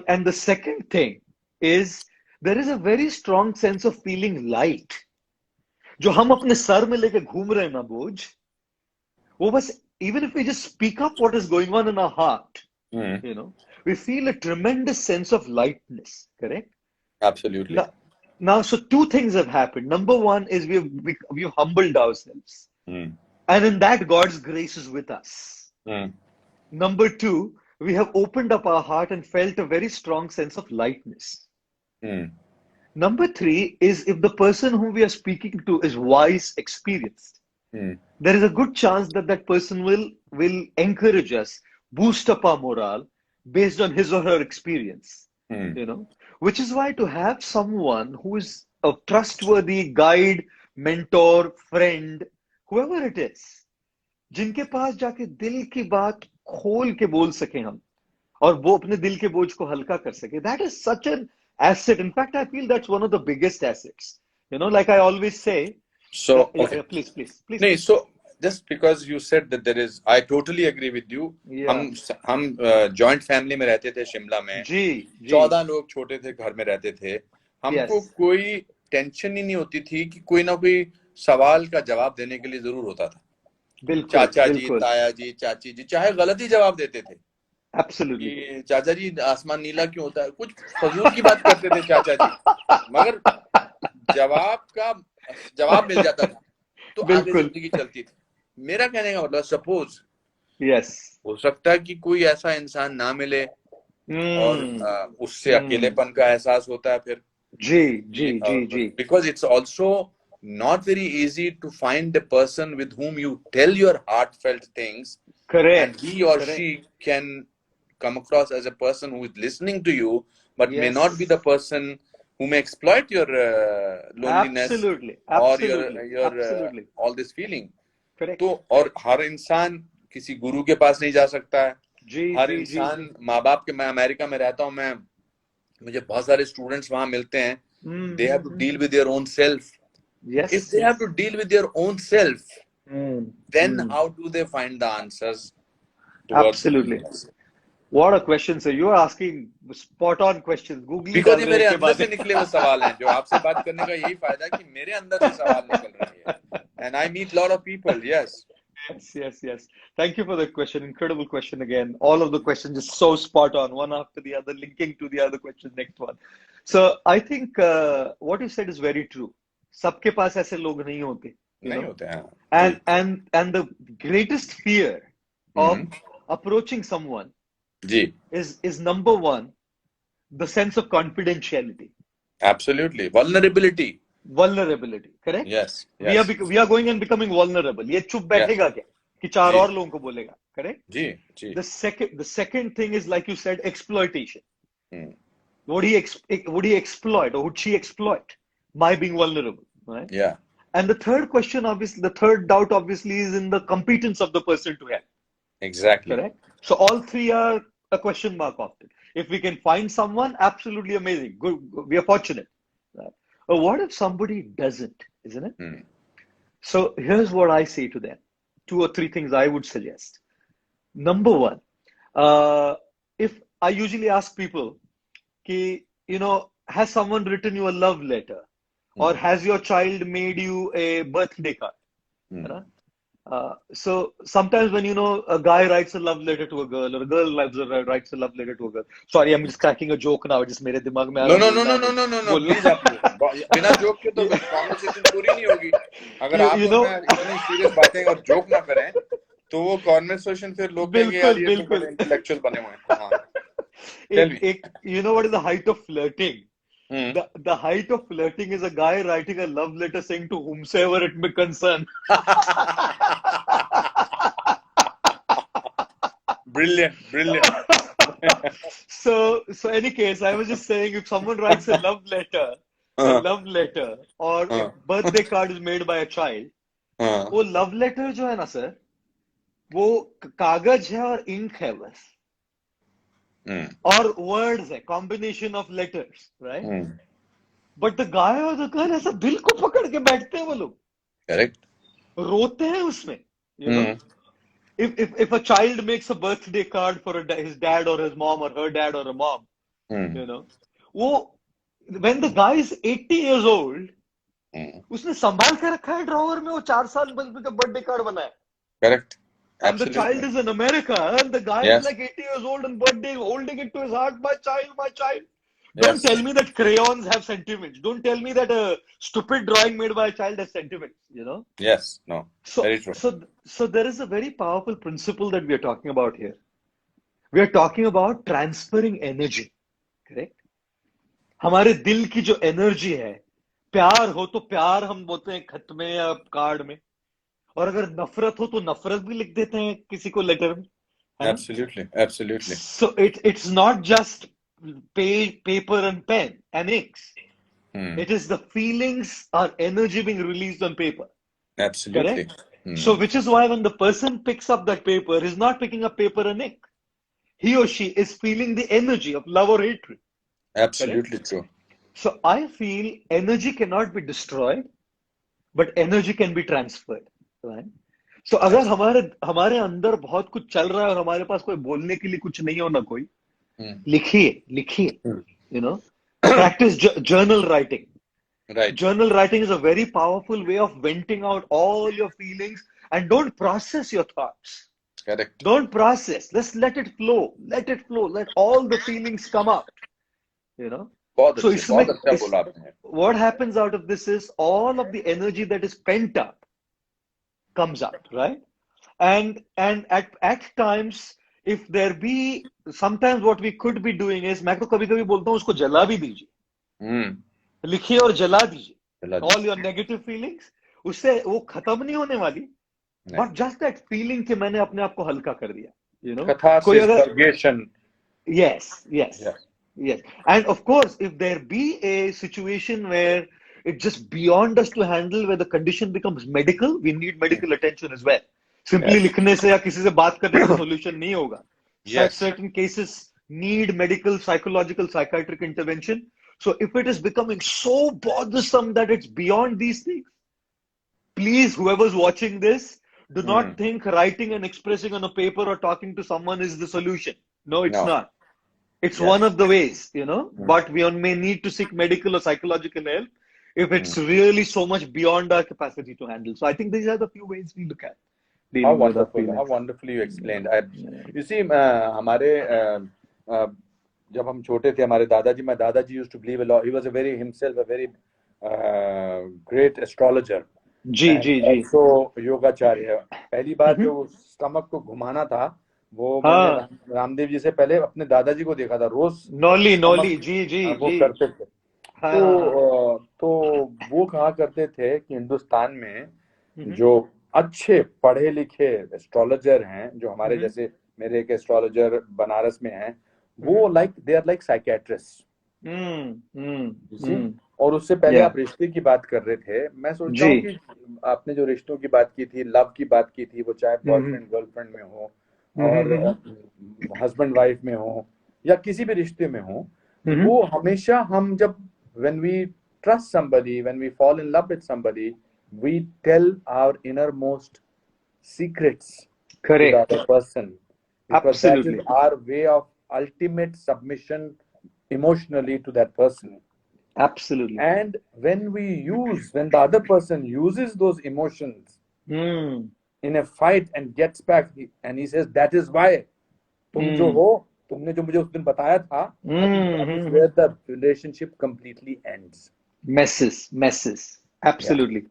And the second thing is there is a very strong sense of feeling light, जो हम अपने सर में लेके घूम रहे हैं ना बोझ, वो बस even if we just speak up what is going on in our heart, Hmm. you know, we feel a tremendous sense of lightness. Correct? Absolutely. Now, so two things have happened. Number one is we've humbled ourselves, Hmm. and in that God's grace is with us. Hmm. Number two, we have opened up our heart and felt a very strong sense of lightness. Hmm. Number three is if the person whom we are speaking to is wise, experienced, Hmm. there is a good chance that that person will encourage us, boost up our morale based on his or her experience. Hmm. You know, which is why to have someone who is a trustworthy guide, mentor, friend, whoever it is, जिनके पास जाके दिल की बात खोल के बोल सके हम, और वो अपने दिल के बोझ को हल्का कर सके, that is such an asset. In fact, I feel that's one of the biggest assets. You know, like I always say, So, that, okay. please. नहीं, so just because you said that there is, I totally agree with you. Yeah. हम joint family में रहते थे शिमला में. जी 14 लोग छोटे थे, घर में रहते थे. हमको Yes. कोई टेंशन ही नहीं होती थी कि कोई ना कोई सवाल का जवाब देने के लिए जरूर होता था. बिल्कुल चाचा जी, बिल्कुल ताया जी, चाची जी, चाहे गलत ही जवाब देते थे Absolutely. कि चाचा जी आसमान नीला क्यों होता है, कुछ फजूल की बात करते थे चाचा जी, मगर जवाब मिल जाता था तो आगे बिल्कुल. जिंदगी चलती थी. मेरा कहने का मतलब, सपोज Yes. हो सकता है कि कोई ऐसा इंसान ना मिले और उससे अकेलेपन का एहसास होता है फिर. जी because it's also not very easy to find the person with whom you tell your heartfelt things, Correct. and he or Correct. she can come across as a person who is listening to you but may Yes. not be the person who may exploit your loneliness Absolutely. or Absolutely. your Absolutely. all this feeling. Correct. तो और हर इंसान किसी गुरु के पास नहीं जा सकता है. जी हर जी जी इंसान माँ बाप के, मैं अमेरिका में रहता हूँ, मैं मुझे बहुत सारे स्टूडेंट्स वहां मिलते हैं. They have to deal with their own self. Yes. If they have to deal with their own self, then Mm. how do they find the answers towards Absolutely. happiness? What a question, sir. You are asking spot on questions. Google Because डाल ये रहे मेरे हैं के अंदर बाद. से निकले हुए सवाल हैं, जो आपसे बात करने का यही फायदा है कि मेरे अंदर से सवाल निकल रहे हैं. And I meet lot of people. Yes. Yes. Thank you for the question. Incredible question again. All of the questions just so spot on, one after the other, linking to the other question, next one. So I think what you said is very true. सबके पास ऐसे लोग नहीं होते. नहीं होते हैं. And the greatest fear of approaching someone ji. is number one, the sense of confidentiality. Absolutely. Vulnerability. Correct? Yes. We are going and becoming vulnerable. ये चुप बैठेगा क्या कि चार जी. और लोगों को बोलेगा. Correct? Ji. The second thing is, like you said, exploitation. Hmm. Would he exploit, or would she exploit my being vulnerable? Right? Yeah. And the third question, obviously, the third doubt, obviously, is in the competence of the person to help. Exactly. Correct? So all three are a question mark often. If we can find someone, absolutely amazing. Good. We are fortunate. Right? But what if somebody doesn't, isn't it? Hmm. So here's what I say to them. 2 or 3 things I would suggest. Number one, if I usually ask people, you know, has someone written you a love letter, or has your child made you a birthday card? You know? So sometimes when a guy writes a love letter to a girl, or a girl writes a love letter to a girl. Sorry, I'm just cracking a joke now. Just मेरे दिमाग में आ no रहा no no no बोलना no no no no बोलना please, आप बिना joke के तो कॉन्वर्सेशन पूरी नहीं होगी। अगर आप you और know मैं इतनी सीरियस बातें और जोक ना करें तो वो कॉन्वर्सेशन फिर लोग कहेंगे यार बिल्कुल ये तो बिल्कुल बड़े इंटेलेक्चुअल बने हुए हैं। हाँ, टेल मी। एक what is the height of flirting? The height of flirting is a guy writing a love letter saying to whomsoever it may concern. Brilliant. So any case, I was just saying, if someone writes a love letter, or a birthday card is made by a child, वो love letter जो है ना sir, वो कागज है और ink है बस, और words है, combination of letters, right? But the guy or the girl ऐसा दिल को पकड़ के बैठते हैं वो लोग, करेक्ट, रोते हैं उसमें, you know. If a child makes a birthday card for his dad or his mom, or her dad or a mom, you know, when the guy is 80 years old, उसने संभाल के रखा है ड्रॉवर में, वो 4 साल बचपन का बर्थडे कार्ड बनाया, correct, and the child is in America, and the guy is like 80 years old and birthday holding it to his heart, my child. Don't tell me that crayons have sentiments. Don't tell me that a stupid drawing made by a child has sentiments, you know? Yes, no, very true. So there is a very powerful principle that we are talking about here. We are talking about transferring energy, correct? हमारे दिल की जो energy है, प्यार हो तो प्यार हम बोलते हैं खत में या कार्ड में, और अगर नफरत हो तो नफरत भी लिख देते हैं किसी को लेटर में. Absolutely. So it's not just paper and pen and inks. It is the feelings or energy being released on paper. Absolutely. So which is why when the person picks up that paper, he's not picking up paper and ink. He or she is feeling the energy of love or hatred. Absolutely true. So I feel energy cannot be destroyed, but energy can be transferred. Right? So अगर हमारे अंदर बहुत कुछ चल रहा है और हमारे पास कोई बोलने के लिए कुछ नहीं हो ना कोई, लिखिए, you know, practice journal writing. Right. Journal writing is a very powerful way of venting out all your feelings, and don't process your thoughts. Correct. Don't process. Just let it flow. Let all the feelings come out. You know. So what happens out of this is all of the energy that is pent up comes out, right? And at times, if there be, sometimes what we could be doing is, मैं तो कभी-कभी बोलता हूँ उसको जला भी दीजिए, लिखिए और जला दीजिए all your negative feelings. उससे वो खत्म नहीं होने वाली, but just that feeling कि मैंने अपने आप को हल्का कर दिया, you know. कोई अगर yes, and of course if there be a situation where it's just beyond us to handle, where the condition becomes medical, we need medical attention as well. Simply लिखने से या किसी से बात करने से solution नहीं होगा. Certain cases need medical, psychological, psychiatric intervention. So if it is becoming so bothersome that it's beyond these things, please, whoever's watching this, do not think writing and expressing on a paper or talking to someone is the solution. No, it's not. It's one of the ways, you know, but we may need to seek medical or psychological help if it's really so much beyond our capacity to handle. So I think these are the few ways we look at. How wonderfully you explained. You see, हमारे जब हम छोटे थे, हमारे दादाजी, my दादाजी used to believe a lot. He was a very great astrologer. Ji. So योगाचार्य. पहली बार जो स्टमक को घुमाना था, वो मैंने रामदेव जी से पहले अपने दादाजी को देखा था, रोज नौली जी वो करते थे. तो वो कहा करते थे कि हिंदुस्तान में जो अच्छे पढ़े लिखे एस्ट्रोलॉजर हैं, जो हमारे जैसे मेरे एक एस्ट्रोलॉजर बनारस में हैं, वो दे आर लाइक साइकियाट्रिस्ट. और उससे पहले आप रिश्ते की बात कर रहे थे, मैं सोचता हूँ कि आपने जो रिश्तों की बात की थी, लव की बात की थी, वो चाहे बॉयफ्रेंड गर्लफ्रेंड में हो और हस्बैंड वाइफ में हो या किसी भी रिश्ते में हो, वो हमेशा हम जब when we trust somebody, when we fall in love with somebody, we tell our innermost secrets to the other person, because that is our way of ultimate submission emotionally to that person. Absolutely. And when the other person uses those emotions Hmm. in a fight and gets back, and he says, that is why तुम जो हो, तुमने जो मुझे उस दिन बताया था, I think that is where the relationship completely ends. messes. Absolutely.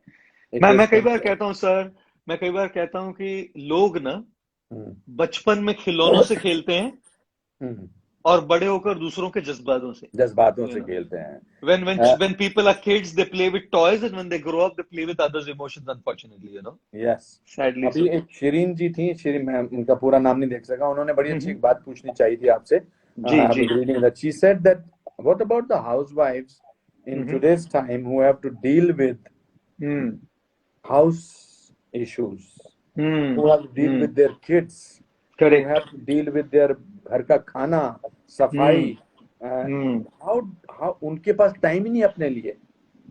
It मैं is कई बार कहता हूँ सर, मैं कई बार कहता हूँ कि लोग ना बचपन में खिलौनों से खेलते हैं और बड़े होकर दूसरों के जज्बातों से, जज्बातों you से know. खेलते हैं. When people are kids, they play with toys, and when they grow up, they play with others' emotions. Unfortunately, you know. Yes. Sadly अभी so. एक शिरीन जी थी, शिरीन, मैं उनका पूरा नाम नहीं देख सका, उन्होंने बड़ी अच्छी एक बात पूछनी चाहिए थी आपसे. जी I ji. was reading that. She said that, what about the housewives in today's time who have to deal with house issues, who have to deal with their kids, who Correct. have to deal with their घर का खाना, सफाई, how उनके पास time ही नहीं अपने लिए.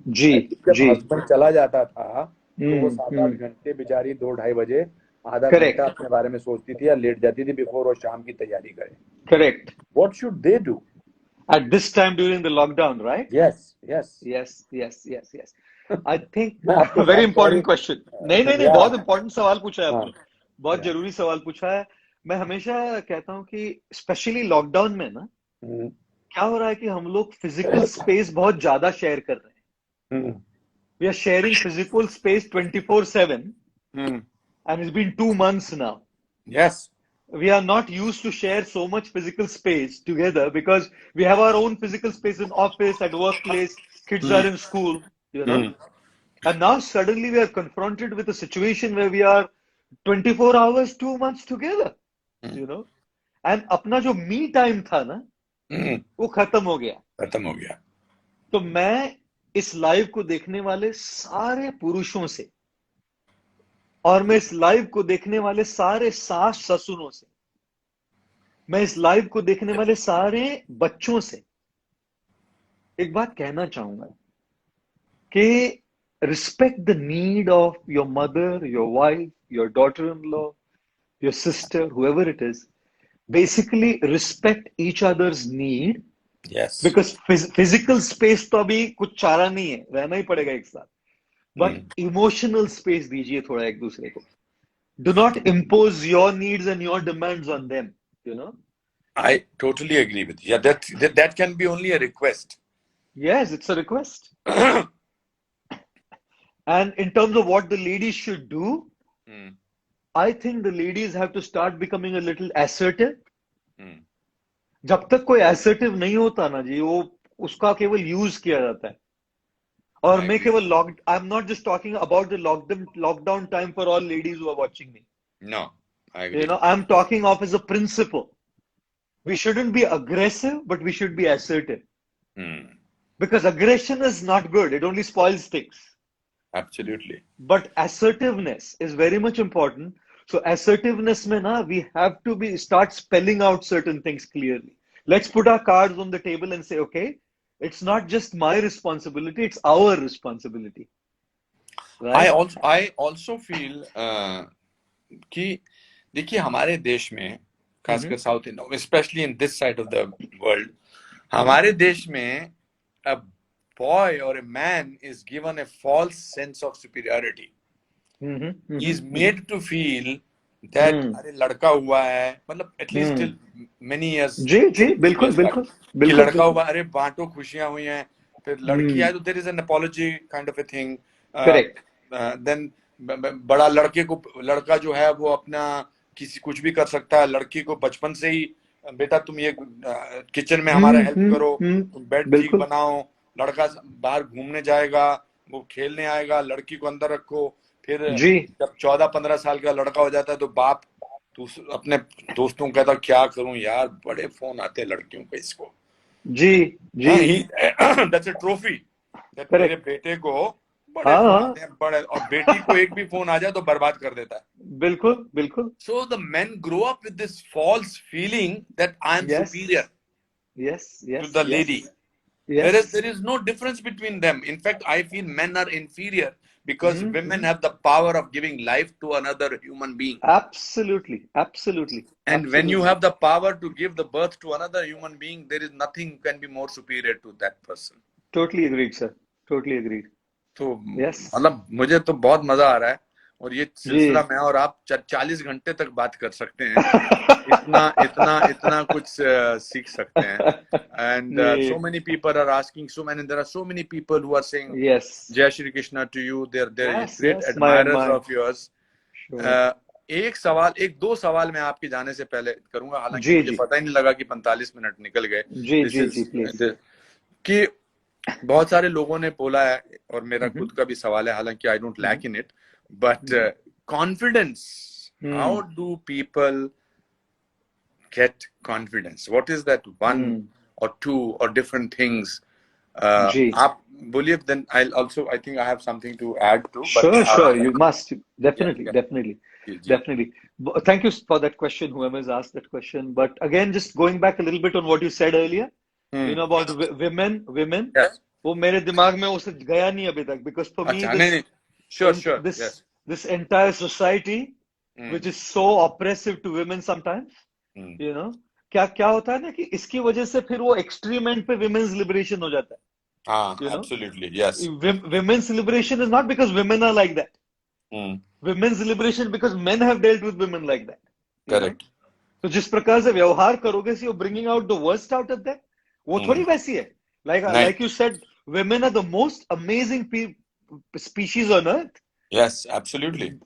जी जब जी. Husband चला जाता था तो वो 7-8 घंटे बेचारी 2-2:30 बजे आधा Correct. घंटा अपने बारे में सोचती थी या लेट जाती थी बिफोर वो शाम की तैयारी करे. Correct. What should they do? At this time during the lockdown, right? Yes. Yes. I think मैं आपको very I'm important sorry. question. नहीं, Yeah. बहुत important सवाल पूछा है हाँ. आपने. बहुत जरूरी सवाल पूछा है. मैं हमेशा कहता हूँ कि स्पेशली लॉकडाउन में ना क्या हो रहा है कि हम लोग फिजिकल स्पेस बहुत ज्यादा शेयर कर रहे हैं. We are sharing physical space 24/7, and it's been 2 months now. Yes. We are not used to share so much physical space together because we have our own physical space in office, at workplace, kids are in school, you know. And now suddenly we are confronted with a situation where we are 24 hours, 2 months together, you know. And अपना जो me time था ना, वो खत्म हो गया. तो मैं इस लाइव को देखने वाले सारे पुरुषों से और मैं इस लाइव को देखने वाले सारे सास ससुरों से, मैं इस लाइव को देखने वाले सारे बच्चों से एक बात कहना चाहूंगा कि respect the need of your mother, your wife, your daughter-in-law, your sister, whoever it is. Basically respect each other's need. Yes. Because physical space तो अभी कुछ चारा नहीं है, रहना ही पड़ेगा एक साथ. But emotional space दीजिए थोड़ा एक दूसरे को. Do not impose your needs and your demands on them, you know. I totally agree with you. Yeah, that can be only a request. Yes, it's a request. And in terms of what the ladies should do, I think the ladies have to start becoming a little assertive. जब तक कोई assertive नहीं होता ना जी, वो उसका केवल use किया जाता है. और मैं केवल I'm not just talking about the lockdown time for all ladies who are watching me. No, I agree. You know, I'm talking of as a principle. We shouldn't be aggressive, but we should be assertive. Because aggression is not good. It only spoils things. Absolutely. But assertiveness is very much important. So assertiveness mein na, we have to start spelling out certain things clearly. Let's put our cards on the table and say, okay, it's not just my responsibility, it's our responsibility. Right? I also feel कि देखिए हमारे देश में खासकर south India, especially in this side of the world, हमारे देश में a boy or a man is given a false sense of superiority. He is made to feel that अरे लड़का हुआ है, मतलब at least till many years. जी बिल्कुल कि लड़का हुआ, अरे बांटो खुशियां हुई हैं, फिर लड़की आई तो there is an apology kind of a thing. Correct. Then बड़ा लड़का जो है वो अपना कुछ भी कर सकता है. लड़की को बचपन से ही बेटा तुम ये किचन में हमारा हेल्प करो, तुम बेड ठीक बनाओ. लड़का बाहर घूमने जाएगा, वो खेलने आएगा, लड़की को अंदर रखो. फिर जब 14-15 साल का लड़का हो जाता है तो बाप अपने दोस्तों को कहता क्या करूं यार, बड़े फोन आते हैं लड़कियों को इसको. जी that's a trophy that मेरे बेटे को बड़े फोन आते हैं, बड़े, और बेटी को एक भी फोन आ जाए तो बर्बाद कर देता है. बिल्कुल. So the men grow up with this false feeling that I am superior to the lady. Whereas there is no difference between them. In fact, I feel men are inferior because women have the power of giving life to another human being. Absolutely. And when you have the power to give the birth to another human being, there is nothing can be more superior to that person. Totally agreed, sir. Totally agreed. तो Yes. मतलब मुझे तो बहुत मजा आ रहा है, और ये सिलसिला जी। मैं और आप 40 घंटे तक बात कर सकते हैं, इतना इतना इतना कुछ सीख सकते हैं. And ji. so many people are asking, there are so many people who are saying Yes. Jai Shri Krishna to you. They're Yes, great yes. admirers My of yours. sure. एक दो सवाल मैं आपके जाने से पहले करूंगा, हालांकि जी, मुझे जी. पता ही नहीं लगा कि 45 मिनट निकल गए. जी, दिस जी, इज जी, please. कि बहुत सारे लोगों ने बोला है, और मेरा Mhm. खुद का भी सवाल है, हालांकि I don't lack in it, but confidence, how do people get confidence? What is that one or two or different things? जी. आप बोलिए, then I think I have something to add to, but Sure, sure. You must. yeah, Definitely, yeah, definitely, ji, ji. definitely. Thank you for that question, whoever's asked that question. But again, just going back a little bit on what you said earlier, you know, about women, Yes. वो मेरे दिमाग में उसे गया नहीं अभी तक, because for me अच्छा, नहीं, sure, sure, yes. this entire society, Hmm. which is so oppressive to women sometimes, Hmm. you know, क्या होता है ना कि इसकी वजह से फिर वो extreme end पे women's liberation हो जाता है. हाँ, You know, absolutely, yes. women's liberation is not because women are like that. Hmm. Women's liberation because men have dealt with women like that. You know? Correct. तो जिस प्रकार से व्यवहार करोगे, so you're bringing out the worst out of them. वो थोड़ी वैसी है. नहीं. Like you said, women are the most amazing species on earth. Yes, absolutely.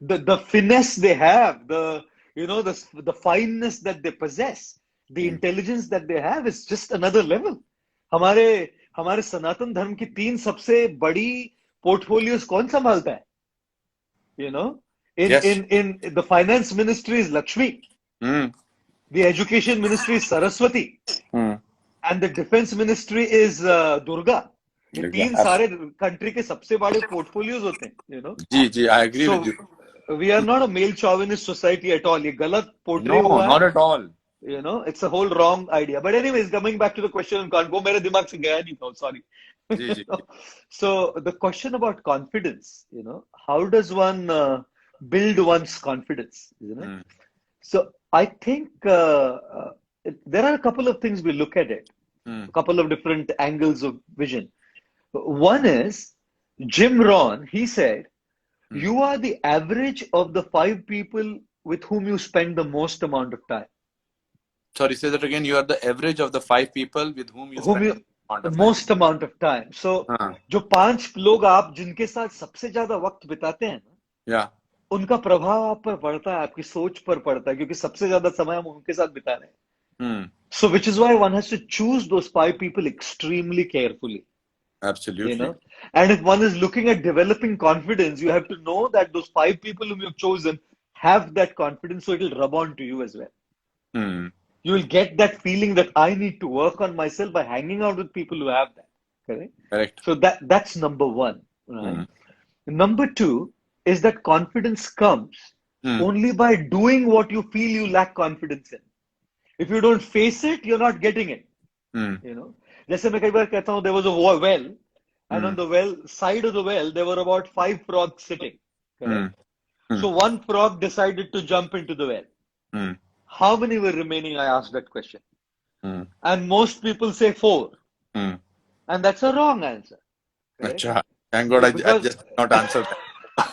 The finesse they have, the fineness that they possess, the intelligence that they have is just another level. हमारे सनातन धर्म की 3 सबसे बड़ी portfolios कौन संभालता है? You know, Yes. in the finance ministry is Lakshmi, Hmm. the education ministry is Saraswati, Hmm. and the defense ministry is Durga. ये Durga, 3 सारे कंट्री के सबसे बड़े पोर्टफोलियोज होते हैं, you know. Ji, I agree So with you. we are not a male chauvinist society at all. ये गलत portray No, हुआ है. not at all. You know, it's a whole wrong idea. But anyways, coming back to the question on वो मेरे दिमाग से गया नहीं था, sorry. Ji. So the question about confidence, you know, how does one build one's confidence, you know? So I think there are a couple of things we look at it, a couple of different angles of vision. One is Jim Rohn, he said, you are the average of the 5 people with whom you spend the most amount of time. Sorry, say that again. You are the average of the 5 people with whom you Whom spend the most amount of time. So जो 5 लोग आप जिनके साथ सबसे ज्यादा वक्त बिताते हैं ना, yeah, उनका प्रभाव आप पर पड़ता है, आपकी सोच पर पड़ता है, क्योंकि सबसे ज्यादा समय हम उनके साथ बिता रहे हैं. So which is why one has to choose those 5 people extremely carefully. Absolutely. You know, and if one is looking at developing confidence, you have to know that those 5 people whom you've chosen have that confidence, so it will rub on to you as well. You will get that feeling that I need to work on myself by hanging out with people who have that. Correct. So that's number 1. Right? Number 2 is that confidence comes only by doing what you feel you lack confidence in. If you don't face it, you're not getting it. You know, जैसे मैं कई बार कहता हूँ, there was a well, and on the side of the well, there were about 5 frogs sitting. So one frog decided to jump into the well. How many were remaining? I asked that question. And most people say 4. And that's a wrong answer. Achha. Thank God I just not answered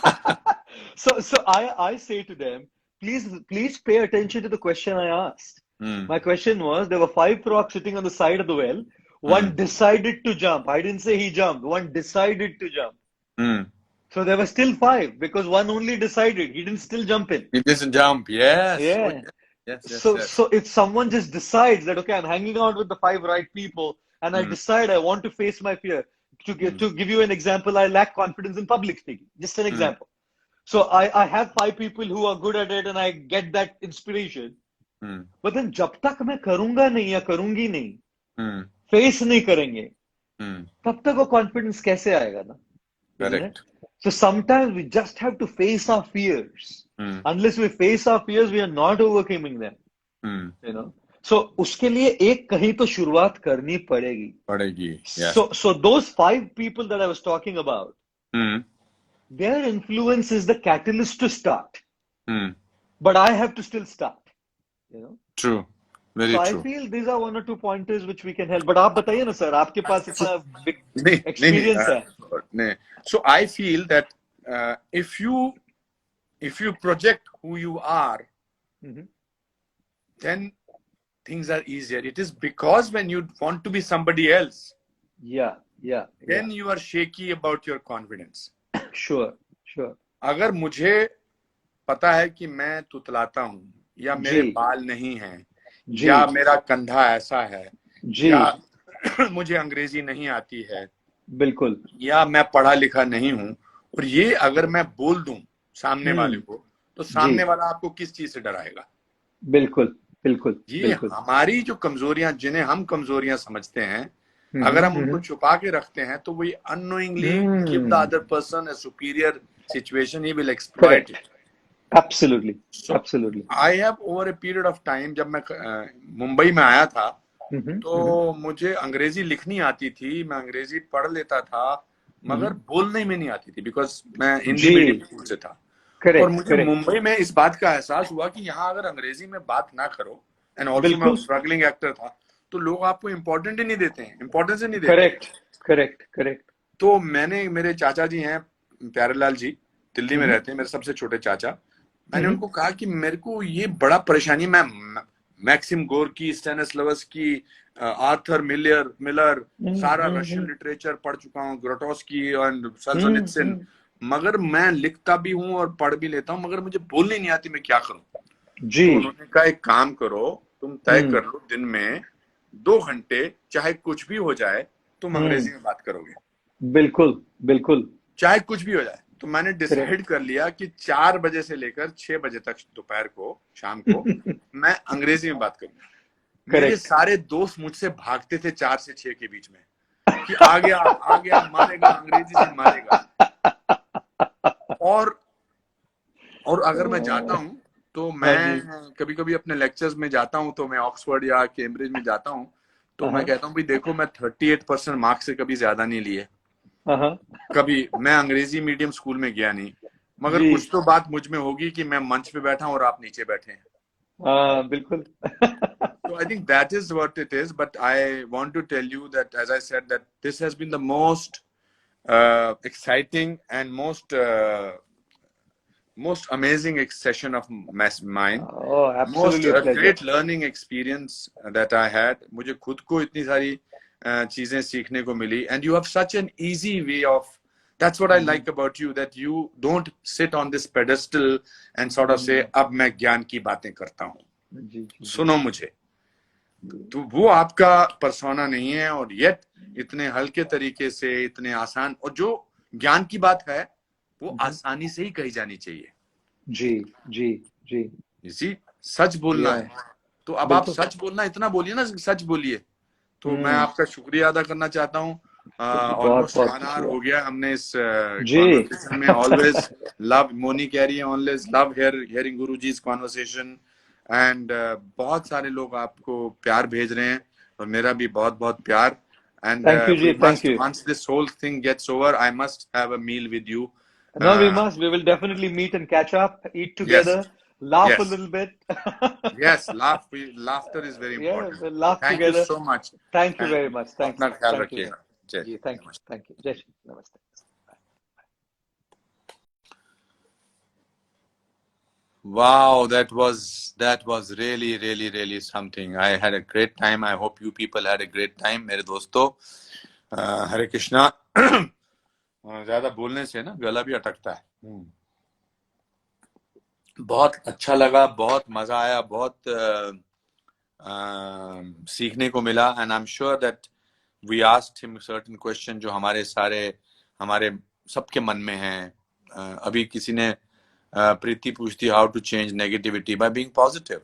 that. So I say to them, please pay attention to the question I asked. My question was, there were 5 frogs sitting on the side of the well. One decided to jump. I didn't say he jumped. One decided to jump. So there were still 5 because one only decided. He didn't still jump in. He doesn't jump. Yes. Yeah. Yes. So if someone just decides that, okay, I'm hanging out with the 5 right people, and I decide I want to face my fear. To give you an example, I lack confidence in public speaking. Just an example. So I have 5 people who are good at it, and I get that inspiration. But then जब तक मैं करूंगा नहीं या करूंगी नहीं, face नहीं करेंगे, तब तक वो कॉन्फिडेंस कैसे आएगा ना? Correct. So sometimes we just have to face our fears. Unless we face our fears, we are not overcoming them. You know. So उसके लिए एक कहीं तो शुरुआत करनी पड़ेगी. Yes. So those 5 people that I was talking about, their influence is the catalyst to start. But I have to still start. You know. True. Very So I true. feel these are one or two pointers which we can help. But आप बताइए ना sir, आपके पास इतना big नहीं नहीं नहीं experience है। नहीं, so I feel that if you project who you are, Mhm. then things are easier. It is because when you want to be somebody else, Yeah, yeah, then you are shaky about your confidence. yeah. Sure, sure. अगर मुझे पता है कि मैं तुतलाता हूँ, या मेरे जी, बाल नहीं हैं, जी, या मेरा कंधा ऐसा है, जी, या मुझे अंग्रेजी नहीं आती है, बिल्कुल। या मैं पढ़ा लिखा नहीं हूँ, और ये अगर मैं बोल दूं सामने वाले को, तो जी, सामने वाला आपको किस चीज से डराएगा? बिल्कुल, बिल्कुल, ये बिल्कुल। हमारी जो कमजोरियां, जिन्हें हम कमजोरियां समझते हैं, अगर हम उनको छुपा के रखते हैं, तो we unknowingly give the other person a superior situation. He will exploit Correct. it. Absolutely, So absolutely. I have over a period of time, जब मैं मुंबई में आया था, तो मुझे अंग्रेजी लिखनी आती थी, मैं अंग्रेजी पढ़ लेता था, मगर बोलने में नहीं आती थी, बिकॉज मैं हिंदी जी, मीडियम स्कूल से था। और करेक्ट, मुझे करेक्ट, मुंबई में इस बात का एहसास हुआ कि यहाँ अगर अंग्रेजी में बात ना करो, एंड ऑल्सो मैं बिल्कुल, स्ट्रगलिंग एक्टर था, तो लोग आपको इम्पोर्टेंट ही नहीं देते हैं, इम्पोर्टेंस ही नहीं देते। Correct, correct, correct. तो मैंने, मेरे चाचा जी हैं प्यारेलाल जी, दिल्ली में रहते हैं, मेरे सबसे छोटे चाचा, मैंने उनको कहा कि मेरे को ये बड़ा परेशानी, मैं मैक्सिम गोर्की, स्टेनिस्लावस्की, आर्थर मिलर सारा रशियन लिटरेचर पढ़ चुका हूँ, ग्रोटोस्की और सोल्जनित्सिन, मगर मैं लिखता भी हूँ और पढ़ भी लेता हूँ, मगर मुझे बोलनी नहीं आती, मैं क्या करूं? जी, तो उन्होंने कहा एक काम करो, तुम तय कर लो दिन में 2 घंटे, चाहे कुछ भी हो जाए, तुम अंग्रेजी में बात करोगे, बिल्कुल, बिल्कुल। चाहे कुछ भी हो जाए। तो मैंने डिसाइड कर लिया कि 4 बजे से लेकर 6 बजे तक दोपहर को, शाम को, मैं अंग्रेजी में बात करूंगा। मेरे सारे दोस्त मुझसे भागते थे 4 से 6 के बीच में, कि आ गया मारेगा, अंग्रेजी से मारेगा। और अगर मैं जाता हूँ, तो मैं कभी कभी अपने लेक्चर्स में जाता हूँ, तो मैं ऑक्सफोर्ड या कैम्ब्रिज में जाता हूँ, तो मैं कहता हूँ भाई देखो, मैं 38% मार्क्स से कभी ज्यादा नहीं लिए, कभी मैं अंग्रेजी मीडियम स्कूल में गया नहीं, मगर जी, कुछ तो बात मुझ में होगी कि मैं मंच पे बैठा हूँ और आप नीचे बैठे हैं। बिल्कुल। So I think that is what it is, but I want to tell you that, as I said, that this has been the most exciting and most amazing session of mine. Oh, Most absolutely a pleasure. great learning experience that I had. मुझे खुद को इतनी सारी चीजें सीखने को मिली, and you have such an easy way of. That's what I like about you, that you don't sit on this pedestal and sort of say, अब मैं ज्ञान की बातें करता हूँ, जी, सुनो मुझे। तो वो आपका पर्सोना नहीं है, और येट इतने हल्के तरीके से, इतने आसान, और जो ज्ञान की बात है वो आसानी से ही कही जानी चाहिए। जी, जी, जी। इसी सच बोलना है, तो अब आप सच बोलना, इतना बोलिए ना, सच बोलिए। तो मैं आपका शुक्रिया अदा करना चाहता हूँ। ऑलमोस्ट 1 आवर हो गया हमने इस कॉन्वर्सेशन में। ऑलवेज लव, मोनी कह रही है, always love hearing Guruji's conversation, and बहुत सारे लोग आपको प्यार भेज रहे हैं, और मेरा भी बहुत बहुत प्यार। And once this whole thing gets over, I must have a meal with you. No, we must. We will definitely meet and catch up, eat together, laugh a little bit. Yes, laughter is very important. Yeah, we'll laugh Thank together. you so much. Thank you very much. Thanks. अपना ख्याल Thank you. रखिएगा। जय। जी, thank you. Thank you. जय श्री, नमस्ते। Wow, that was really something. I had a great time. I hope you people had a great time, मेरे दोस्तों। हरे कृष्णा। ज्यादा बोलने से ना गला भी अटकता है। बहुत अच्छा लगा, बहुत मजा आया, बहुत सीखने को मिला, and I am sure that we asked him certain question जो हमारे सबके मन में हैं। अभी किसी ने प्रीति पूछती how to change negativity by being positive.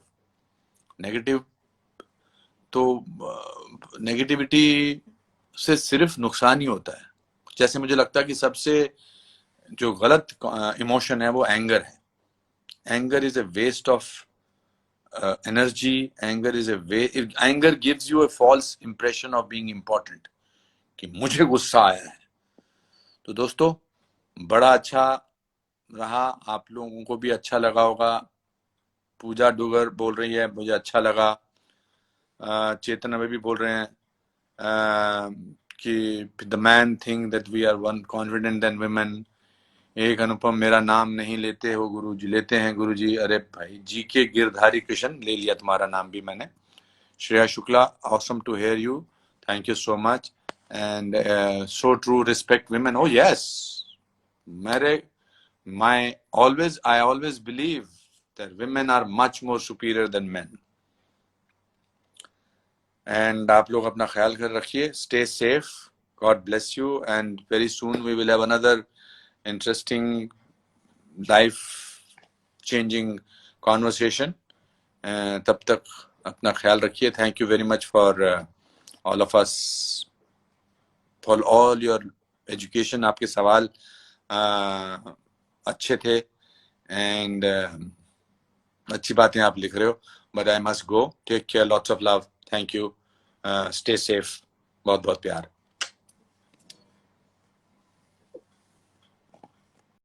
Negativity से सिर्फ नुकसान ही होता है। जैसे मुझे लगता है कि सबसे जो गलत इमोशन है वो एंगर है। Anger is a waste of energy. Anger gives you a false impression of being important, कि मुझे गुस्सा आया है। तो दोस्तों, बड़ा अच्छा रहा, आप लोगों को भी अच्छा लगा होगा। पूजा डुगर बोल रही है मुझे अच्छा लगा। चेतन अभी भी बोल रहे हैं कि the man think that we are one confident then women. एक अनुपम, मेरा नाम नहीं लेते हो गुरुजी। लेते हैं गुरुजी। अरे भाई, जी के गिरधारी कृष्ण, ले लिया तुम्हारा नाम भी मैंने। Shreya Shukla, awesome to hear you, thank you so much. And so true, respect women। oh yes, मेरे I always believe that women are much more superior than men। And आप लोग अपना ख्याल कर रखिए, stay safe, God bless you, and very soon we will have another interesting life changing conversation. तब तक अपना ख्याल रखिए। Thank you very much for all of us, for all your education. आपके सवाल अच्छे थे, एंड अच्छी बातें आप लिख रहे हो। But I must go, take care, lots of love, thank you, stay safe, बहुत बहुत प्यार।